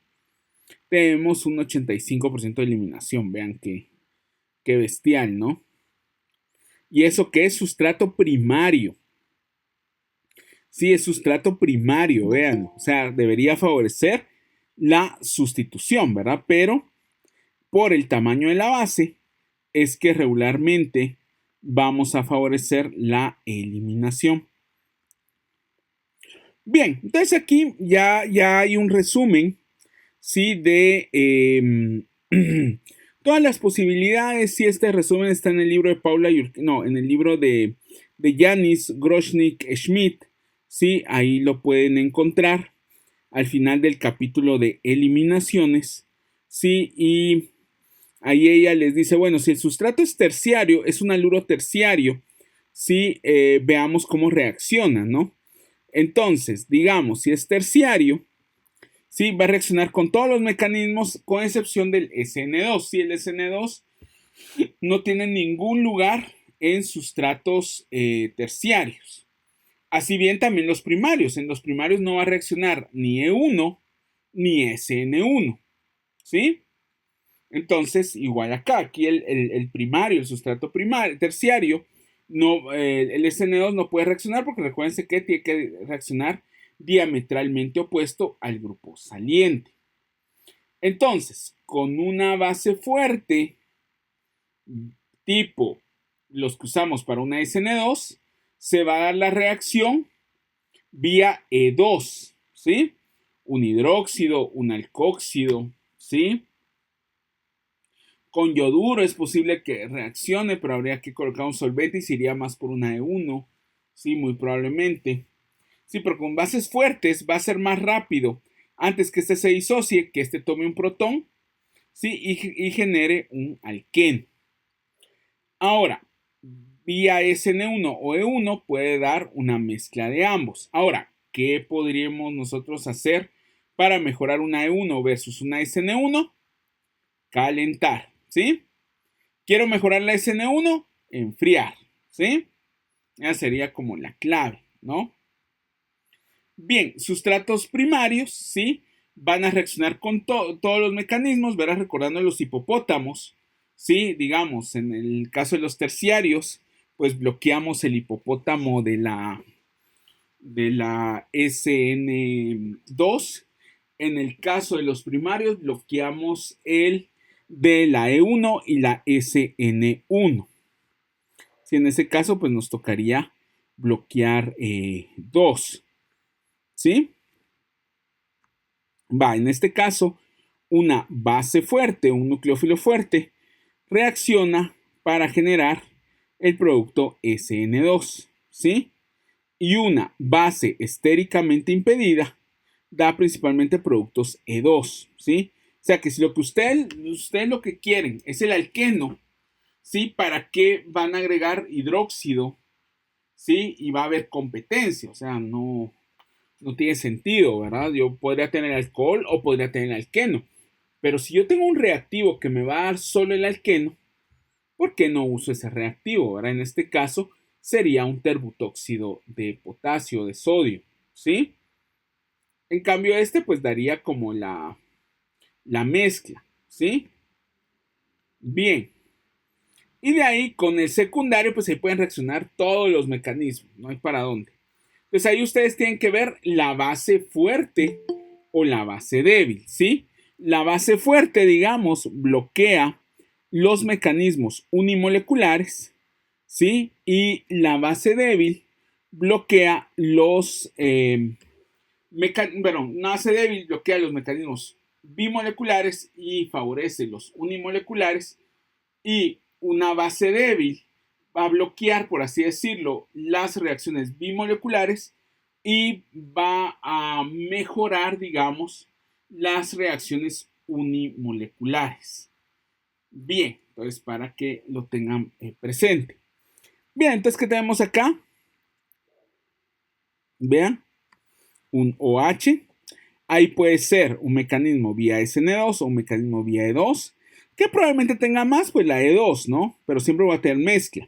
Tenemos un 85% de eliminación, vean qué bestial, ¿no? Y eso que es sustrato primario. Sí, es sustrato primario, vean. O sea, debería favorecer la sustitución, ¿verdad? Pero por el tamaño de la base es que regularmente vamos a favorecer la eliminación. Bien, entonces aquí ya hay un resumen, ¿sí? De todas las posibilidades. Sí, este resumen está en el libro de Paula, no, en el libro de Janis Groshnik Schmidt, ¿sí? Ahí lo pueden encontrar al final del capítulo de eliminaciones, ¿sí? Y ahí ella les dice, bueno, si el sustrato es terciario, es un haluro terciario, ¿sí? Veamos cómo reacciona, ¿no? Entonces, digamos, si es terciario, ¿sí? Va a reaccionar con todos los mecanismos, con excepción del SN2. Si el SN2 no tiene ningún lugar en sustratos terciarios. Así bien también los primarios. En los primarios no va a reaccionar ni E1 ni SN1. ¿Sí? Entonces, igual acá, aquí el primario, el sustrato primario, terciario, no, el SN2 no puede reaccionar porque recuérdense que tiene que reaccionar diametralmente opuesto al grupo saliente. Entonces, con una base fuerte, tipo los que usamos para una SN2, se va a dar la reacción vía E2, ¿sí? Un hidróxido, un alcóxido, ¿sí? Con yoduro es posible que reaccione, pero habría que colocar un solvente y se iría más por una E1, Sí, muy probablemente. Sí, pero con bases fuertes va a ser más rápido antes que este se disocie, que este tome un protón, sí, y genere un alqueno. Ahora, vía SN1 o E1 puede dar una mezcla de ambos. Ahora, ¿qué podríamos nosotros hacer para mejorar una E1 versus una SN1? Calentar, ¿sí? Quiero mejorar la SN1, enfriar, ¿sí? Esa sería como la clave, ¿no? Bien, sustratos primarios, ¿sí? Van a reaccionar con todos los mecanismos, verás recordando los hipopótamos, ¿sí? Digamos, en el caso de los terciarios, pues bloqueamos el hipopótamo de la SN2. En el caso de los primarios, bloqueamos el de la E1 y la SN1. Si en ese caso, pues nos tocaría bloquear 2. ¿Sí? Va, en este caso, una base fuerte, un nucleófilo fuerte, reacciona para generar el producto SN2, ¿sí? Y una base estéricamente impedida da principalmente productos E2, ¿sí? O sea que si lo que ustedes lo que quieren es el alqueno, ¿sí? ¿Para qué van a agregar hidróxido? ¿Sí? Y va a haber competencia, o sea, no tiene sentido, ¿verdad? Yo podría tener alcohol o podría tener alqueno. Pero si yo tengo un reactivo que me va a dar solo el alqueno, ¿por qué no uso ese reactivo? ¿Verdad? En este caso sería un terbutóxido de potasio, de sodio, ¿sí? En cambio este pues daría como la mezcla, ¿sí? Bien. Y de ahí con el secundario pues ahí pueden reaccionar todos los mecanismos, no hay para dónde. Entonces ahí ustedes tienen que ver la base fuerte o la base débil, ¿sí? La base fuerte, digamos, bloquea los mecanismos unimoleculares, ¿sí? Y la base débil bloquea los, una base débil bloquea los mecanismos bimoleculares y favorece los unimoleculares, y una base débil va a bloquear, por así decirlo, las reacciones bimoleculares y va a mejorar, digamos, las reacciones unimoleculares. Bien, entonces para que lo tengan presente. Bien, entonces, ¿qué tenemos acá? Vean, un OH. Ahí puede ser un mecanismo vía SN2 o un mecanismo vía E2. Que probablemente tenga más, pues la E2, ¿no? Pero siempre va a tener mezcla.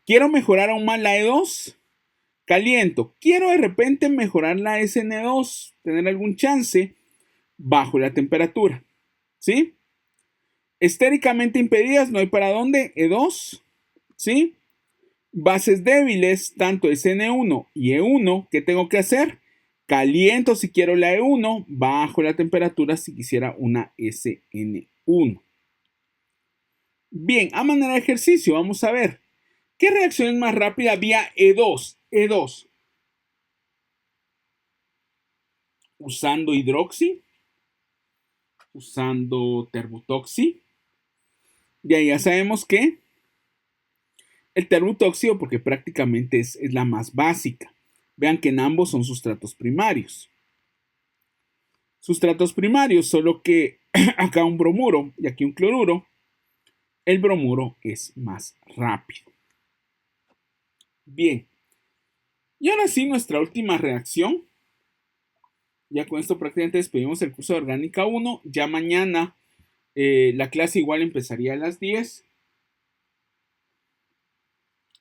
Quiero mejorar aún más la E2. Caliento. Quiero de repente mejorar la SN2, tener algún chance bajo la temperatura. ¿Sí? Estéricamente impedidas, no hay para dónde. E2. ¿Sí? Bases débiles, tanto SN1 y E1, ¿qué tengo que hacer? Caliento si quiero la E1, bajo la temperatura si quisiera una SN1. Bien, a manera de ejercicio, vamos a ver. ¿Qué reacción es más rápida vía E2? E2. Usando hidroxi, usando terbutoxi. Y ahí ya sabemos que el terbutóxido, porque prácticamente es la más básica. Vean que en ambos son sustratos primarios. Sustratos primarios, solo que acá un bromuro y aquí un cloruro. El bromuro es más rápido. Bien. Y ahora sí, nuestra última reacción. Ya con esto prácticamente despedimos el curso de Orgánica 1. Ya mañana la clase igual empezaría a las 10.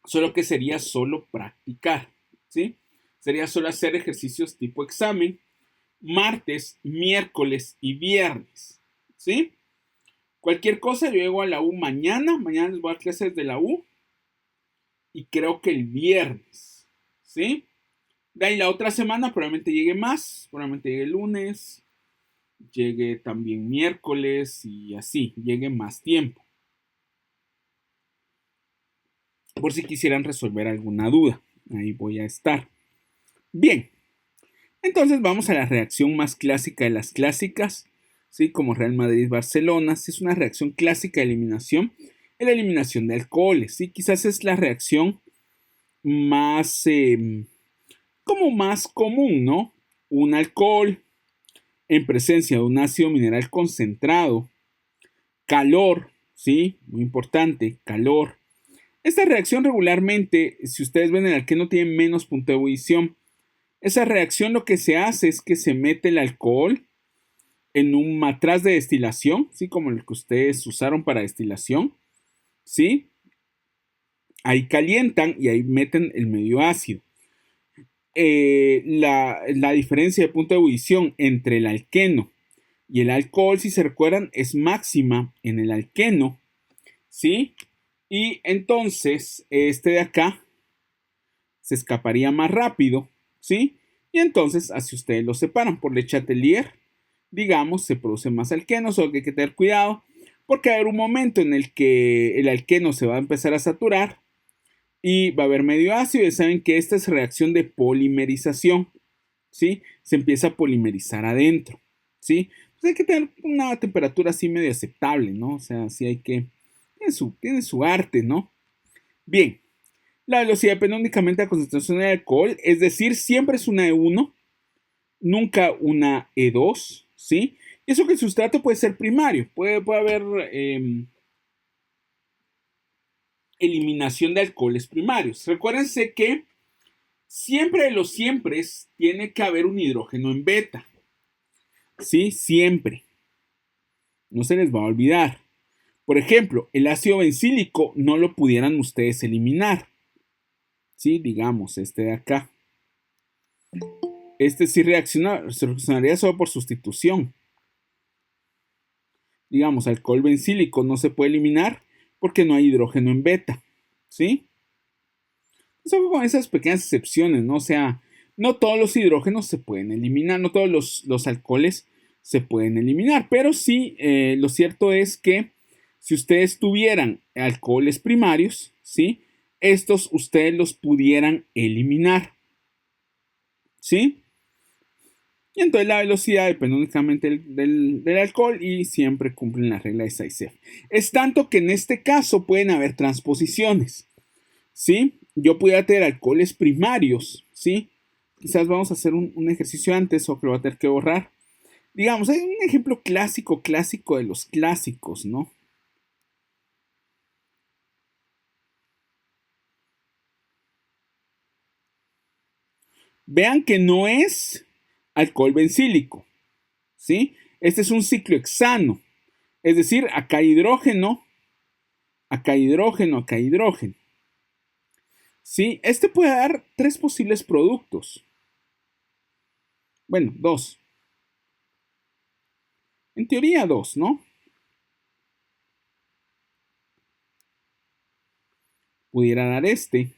Solo que sería solo practicar, ¿sí? Sería solo hacer ejercicios tipo examen. Martes, miércoles y viernes, ¿sí? Cualquier cosa, yo llego a la U mañana. Mañana les voy a dar clases de la U. Y creo que el viernes, ¿sí? De ahí la otra semana probablemente llegue más. Probablemente llegue el lunes. Llegue también miércoles y así. Llegue más tiempo. Por si quisieran resolver alguna duda. Ahí voy a estar. Bien. Entonces vamos a la reacción más clásica de las clásicas. ¿Sí? Como Real Madrid-Barcelona. ¿Sí? Es una reacción clásica de eliminación. La eliminación de alcoholes. ¿Sí? Quizás es la reacción más, como más común, ¿no? Un alcohol en presencia de un ácido mineral concentrado, calor, ¿sí? Muy importante, calor. Esta reacción regularmente, si ustedes ven el alqueno tiene menos punto de ebullición. Esa reacción lo que se hace es que se mete el alcohol en un matraz de destilación, ¿sí? Como el que ustedes usaron para destilación, ¿sí? Ahí calientan y ahí meten el medio ácido. La diferencia de punto de ebullición entre el alqueno y el alcohol, si se recuerdan, es máxima en el alqueno, ¿sí? Y entonces este de acá se escaparía más rápido, ¿sí? Y entonces así ustedes lo separan por Le Chatelier, digamos, se produce más alqueno, solo que hay que tener cuidado porque va a haber un momento en el que el alqueno se va a empezar a saturar y va a haber medio ácido y saben que esta es reacción de polimerización, ¿sí? Se empieza a polimerizar adentro, ¿sí? Pues hay que tener una temperatura así medio aceptable, ¿no? O sea, sí hay que, tiene su arte, ¿no? Bien, la velocidad depende únicamente de la concentración de alcohol, es decir, siempre es una E1, nunca una E2, ¿sí? Y eso que el sustrato puede ser primario, puede haber eliminación de alcoholes primarios. Recuérdense que siempre de los siempre tiene que haber un hidrógeno en beta, ¿sí? Siempre. No se les va a olvidar. Por ejemplo, el ácido bencílico no lo pudieran ustedes eliminar, ¿sí? Digamos, este de acá. Este sí reaccionaría solo por sustitución. Digamos, alcohol bencílico no se puede eliminar porque no hay hidrógeno en beta, ¿sí? Son con esas pequeñas excepciones, ¿no? O sea, no todos los hidrógenos se pueden eliminar, no todos los alcoholes se pueden eliminar, pero sí, lo cierto es que si ustedes tuvieran alcoholes primarios, ¿sí? Estos ustedes los pudieran eliminar, ¿sí? Y entonces la velocidad depende únicamente del alcohol y siempre cumplen la regla de Zaitsev. Es tanto que en este caso pueden haber transposiciones, ¿sí? Yo pudiera tener alcoholes primarios, ¿sí? Quizás vamos a hacer un ejercicio antes o que lo va a tener que borrar. Digamos, hay un ejemplo clásico de los clásicos, ¿no? Vean que no es alcohol bencílico, ¿sí? Este es un ciclo hexano, es decir, acá hay hidrógeno, acá hay hidrógeno, acá hay hidrógeno. ¿Sí? Este puede dar tres posibles productos. Bueno, dos. En teoría dos, ¿no? Pudiera dar este.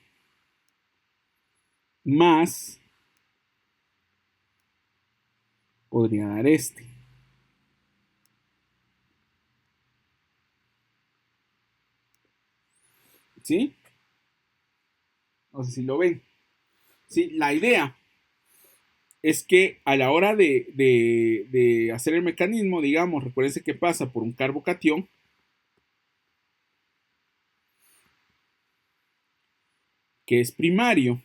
Más. Podría dar este. ¿Sí? No sé si lo ven. ¿Sí? La idea es que a la hora de hacer el mecanismo, digamos, recuérdense que pasa por un carbocatión, que es primario.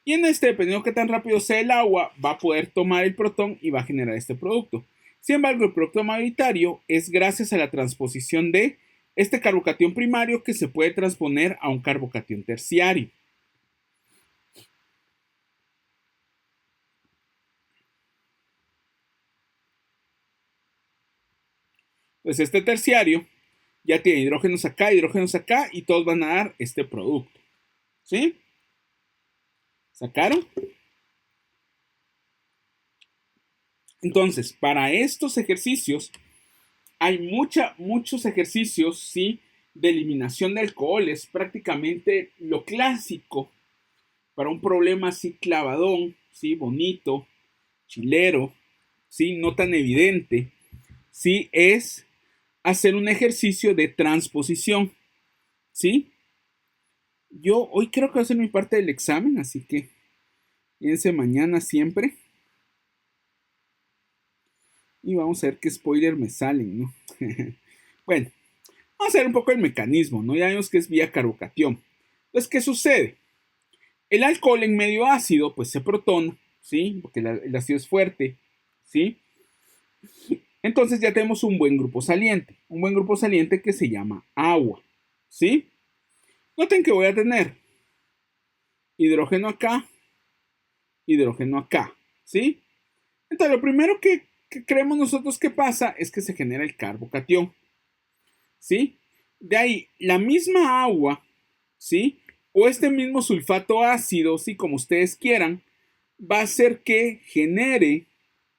Y en este, dependiendo de qué tan rápido sea el agua, va a poder tomar el protón y va a generar este producto. Sin embargo, el producto mayoritario es gracias a la transposición de este carbocatión primario que se puede transponer a un carbocatión terciario. Entonces, este terciario ya tiene hidrógenos acá y todos van a dar este producto. ¿Sí? ¿Sacaron? Entonces, para estos ejercicios, hay muchos ejercicios, ¿sí? De eliminación de alcoholes, prácticamente lo clásico para un problema así clavadón, ¿sí? Bonito, chilero, ¿sí? No tan evidente, ¿sí? Es hacer un ejercicio de transposición, ¿sí? Yo hoy creo que voy a hacer mi parte del examen, así que fíjense mañana siempre. Y vamos a ver qué spoiler me salen, ¿no? Bueno, Vamos a ver un poco el mecanismo, ¿no? Ya vemos que es vía carbocatión. Entonces, ¿qué sucede? El alcohol en medio ácido, pues se protona, ¿sí? Porque el ácido es fuerte, ¿sí? Entonces ya tenemos un buen grupo saliente que se llama agua, ¿sí? Noten que voy a tener hidrógeno acá, hidrógeno acá, ¿sí? Entonces lo primero que creemos nosotros que pasa es que se genera el carbocatión, ¿sí? De ahí, la misma agua, ¿sí? O este mismo sulfato ácido, ¿sí? Como ustedes quieran, va a hacer que genere,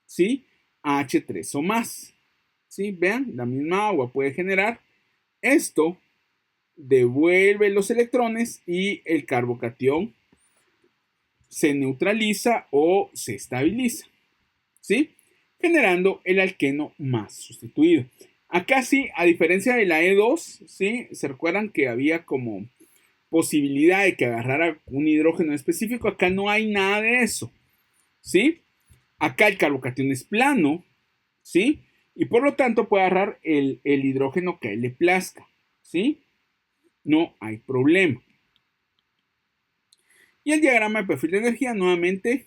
¿sí? H3 o más, ¿sí? Vean, la misma agua puede generar esto, devuelve los electrones y el carbocatión se neutraliza o se estabiliza, ¿sí? Generando el alqueno más sustituido. Acá sí, a diferencia de la E2, ¿sí? Se recuerdan que había como posibilidad de que agarrara un hidrógeno específico. Acá no hay nada de eso, ¿sí? Acá el carbocatión es plano, ¿sí? Y por lo tanto puede agarrar el hidrógeno que a él le plazca, ¿sí? No hay problema. Y el diagrama de perfil de energía nuevamente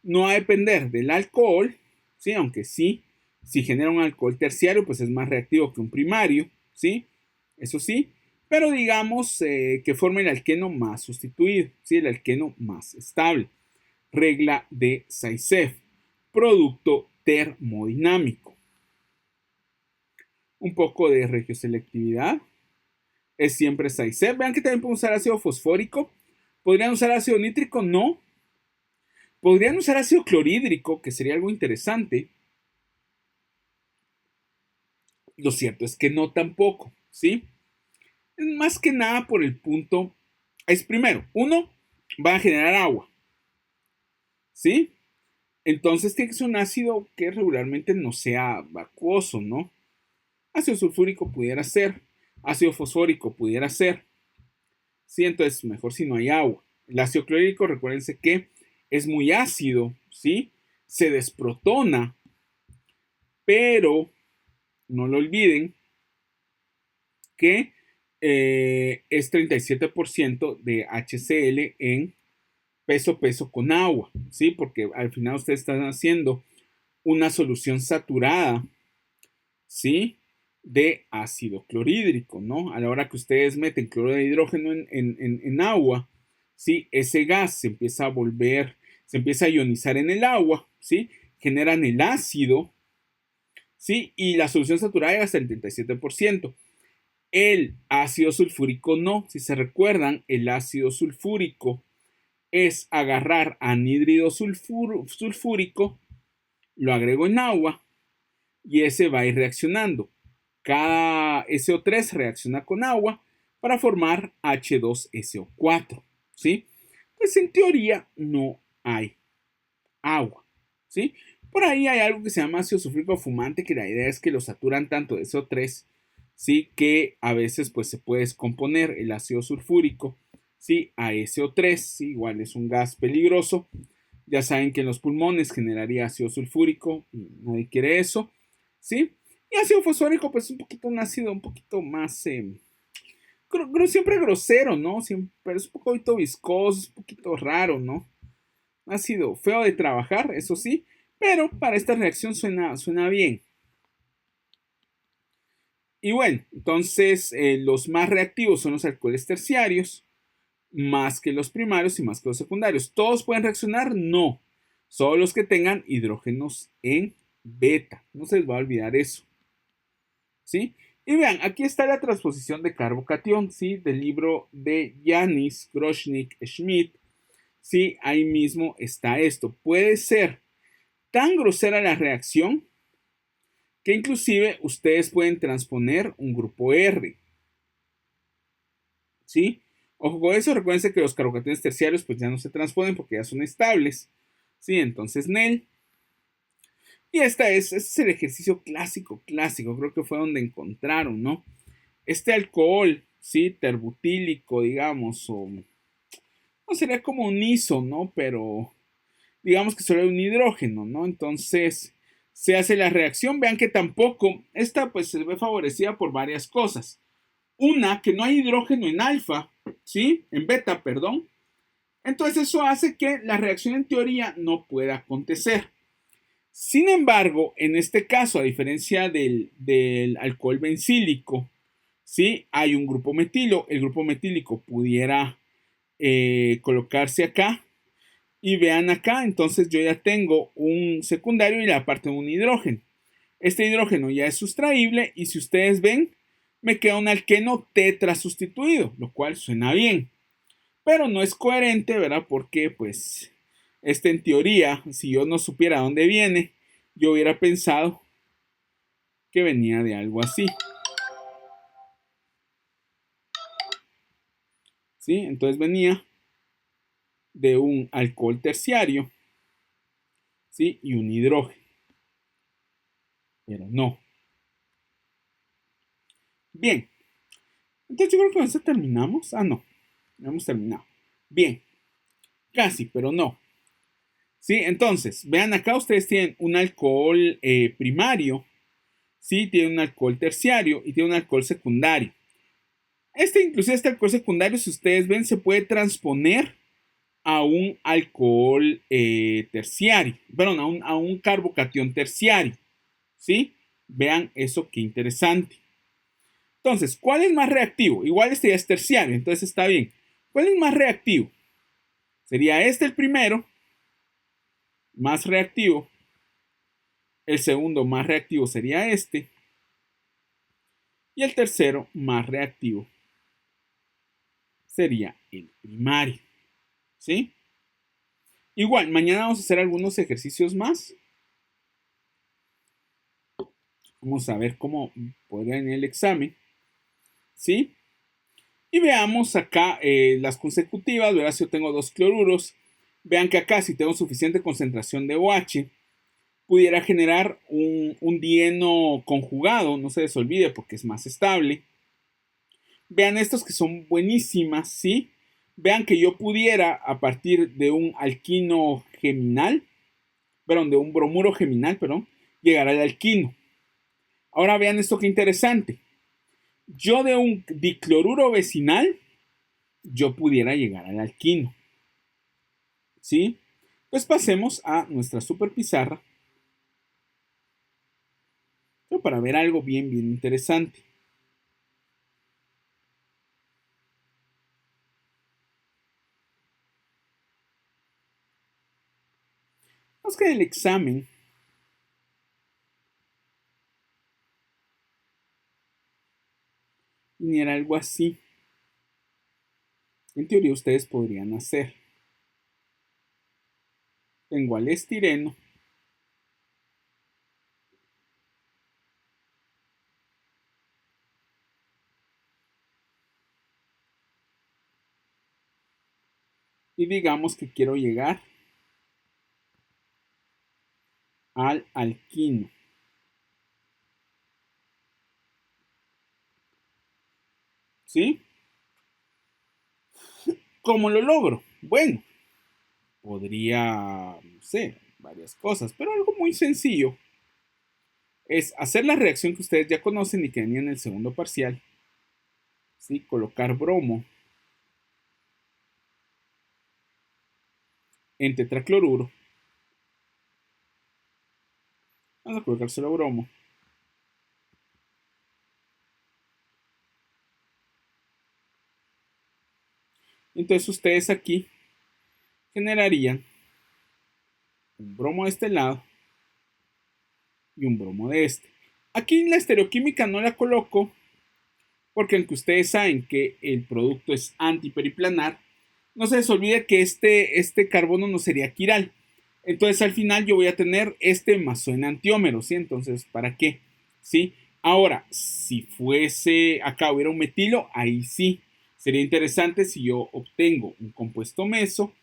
no va a depender del alcohol, ¿sí? Aunque sí, si genera un alcohol terciario, pues es más reactivo que un primario, ¿sí? Eso sí, pero digamos que forma el alqueno más sustituido, ¿sí? El alqueno más estable. Regla de Zaitsev, producto termodinámico. Un poco de regioselectividad. Es siempre Zaitsev. Vean que también pueden usar ácido fosfórico. ¿Podrían usar ácido nítrico? No. Podrían usar ácido clorhídrico, que sería algo interesante. Lo cierto es que no tampoco, ¿sí? Más que nada por el punto, es primero, uno, va a generar agua, ¿sí? Entonces tiene que ser un ácido que regularmente no sea acuoso, ¿no? Ácido sulfúrico pudiera ser, ácido fosfórico pudiera ser, ¿sí? Entonces mejor si no hay agua. El ácido clorhídrico, recuérdense que es muy ácido, ¿sí? Se desprotona, pero no lo olviden que es 37% de HCl en peso con agua, ¿sí? Porque al final ustedes están haciendo una solución saturada, ¿sí? De ácido clorhídrico, ¿no? A la hora que ustedes meten cloro de hidrógeno en agua, ¿sí? Ese gas se empieza a volver, se empieza a ionizar en el agua, ¿sí? Generan el ácido, ¿sí? Y la solución saturada llega hasta el 37%. El ácido sulfúrico no. Si se recuerdan, el ácido sulfúrico es agarrar anhídrido sulfúrico, lo agrego en agua y ese va a ir reaccionando. Cada SO3 reacciona con agua para formar H2SO4, ¿sí? Pues en teoría no hay agua, ¿sí? Por ahí hay algo que se llama ácido sulfúrico fumante, que la idea es que lo saturan tanto de SO3, ¿sí? Que a veces pues se puede descomponer el ácido sulfúrico, ¿sí? A SO3, ¿sí? Igual es un gas peligroso. Ya saben que en los pulmones generaría ácido sulfúrico y nadie quiere eso, ¿sí? Y ácido fosfórico, pues un ácido un poquito más, siempre grosero, ¿no? Siempre es un poquito viscoso, es un poquito raro, ¿no? Ácido feo de trabajar, eso sí, pero para esta reacción suena bien. Y bueno, entonces los más reactivos son los alcoholes terciarios, más que los primarios y más que los secundarios. ¿Todos pueden reaccionar? No. Solo los que tengan hidrógenos en beta. No se les va a olvidar eso. ¿Sí? Y vean, aquí está la transposición de carbocatión, ¿sí? Del libro de Yanis Groshnik Schmidt. Sí, ahí mismo está esto. Puede ser tan grosera la reacción que inclusive ustedes pueden transponer un grupo R. ¿Sí? Ojo con eso, recuerden que los carbocationes terciarios pues ya no se transponen porque ya son estables. ¿Sí? Entonces, NEL. Y este es el ejercicio clásico, creo que fue donde encontraron, ¿no? Este alcohol, ¿sí? Terbutílico, digamos, o no sería como un iso, ¿no? Pero digamos que solo hay un hidrógeno, ¿no? Entonces se hace la reacción, vean que tampoco, esta pues se ve favorecida por varias cosas. una que no hay hidrógeno en alfa, ¿sí? En beta, perdón. Entonces eso hace que la reacción en teoría no pueda acontecer. Sin embargo, en este caso, a diferencia del alcohol bencílico, ¿sí? Hay un grupo metilo. El grupo metílico pudiera colocarse acá. Y vean acá, entonces yo ya tengo un secundario y la parte de un hidrógeno. Este hidrógeno ya es sustraíble y si ustedes ven, me queda un alqueno tetra sustituido, lo cual suena bien. Pero no es coherente, ¿verdad? Porque pues en teoría, si yo no supiera dónde viene, yo hubiera pensado que venía de algo así. ¿Sí? Entonces venía de un alcohol terciario, ¿sí? Y un hidrógeno. Pero no. Bien. Entonces yo creo que con esto terminamos. Ah, no. Ya hemos terminado. Bien. Casi, pero no. ¿Sí? Entonces, vean acá ustedes tienen un alcohol primario, ¿sí? Tiene un alcohol terciario y tiene un alcohol secundario. Inclusive este alcohol secundario, si ustedes ven, se puede transponer a un alcohol terciario, perdón, a un carbocatión terciario, ¿sí? Vean eso, qué interesante. Entonces, ¿cuál es más reactivo? Igual este ya es terciario, entonces está bien. ¿Cuál es más reactivo? Sería este el primero, más reactivo. El segundo más reactivo sería este. Y el tercero más reactivo sería el primario. ¿Sí? Igual, mañana vamos a hacer algunos ejercicios más. Vamos a ver cómo podría en el examen. ¿Sí? Y veamos acá las consecutivas. Verás si yo tengo dos cloruros. Vean que acá si tengo suficiente concentración de OH, pudiera generar un dieno conjugado. No se les olvide porque es más estable. Vean estos que son buenísimas, ¿sí? Vean que yo pudiera, a partir de un alquino geminal, perdón, de un bromuro geminal, perdón, llegar al alquino. Ahora vean esto que interesante. Yo de un dicloruro vecinal, yo pudiera llegar al alquino. ¿Sí? Pues pasemos a nuestra super pizarra para ver algo bien interesante. Vamos que en el examen viniera algo así. En teoría ustedes podrían hacer. Tengo al estireno. Y digamos que quiero llegar al alquino. ¿Sí? ¿Cómo lo logro? Bueno, podría, no sé, varias cosas, pero algo muy sencillo es hacer la reacción que ustedes ya conocen y que venía en el segundo parcial. ¿Sí? Colocar bromo en tetracloruro. Vamos a colocar solo bromo. Entonces ustedes aquí generarían un bromo de este lado y un bromo de este. Aquí la estereoquímica no la coloco porque aunque ustedes saben que el producto es antiperiplanar, no se les olvide que este carbono no sería quiral. Entonces al final yo voy a tener este más su enantiómero, ¿sí? Entonces, ¿para qué? ¿Sí? Ahora, si fuese acá hubiera un metilo, ahí sí. Sería interesante si yo obtengo un compuesto meso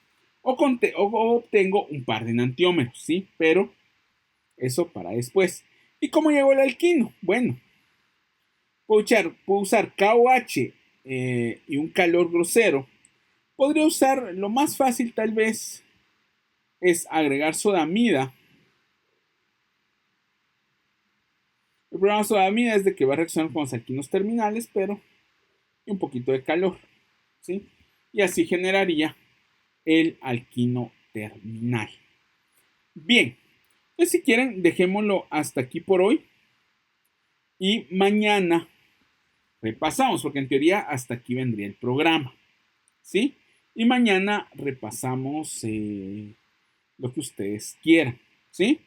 o obtengo un par de enantiómeros, ¿sí? Pero eso para después. ¿Y cómo llegó el alquino? Bueno, puedo usar KOH y un calor grosero. Podría usar lo más fácil tal vez es agregar sodamida. El problema de sodamida es de que va a reaccionar con los alquinos terminales, pero y un poquito de calor, ¿sí? Y así generaría el alquino terminal. Bien, pues si quieren, dejémoslo hasta aquí por hoy y mañana repasamos, porque en teoría hasta aquí vendría el programa, ¿sí? Y mañana repasamos lo que ustedes quieran, ¿sí?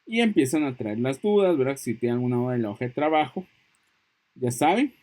Y empiezan a traer las dudas, ¿verdad? Si tienen alguna duda en la hoja de trabajo, ya saben,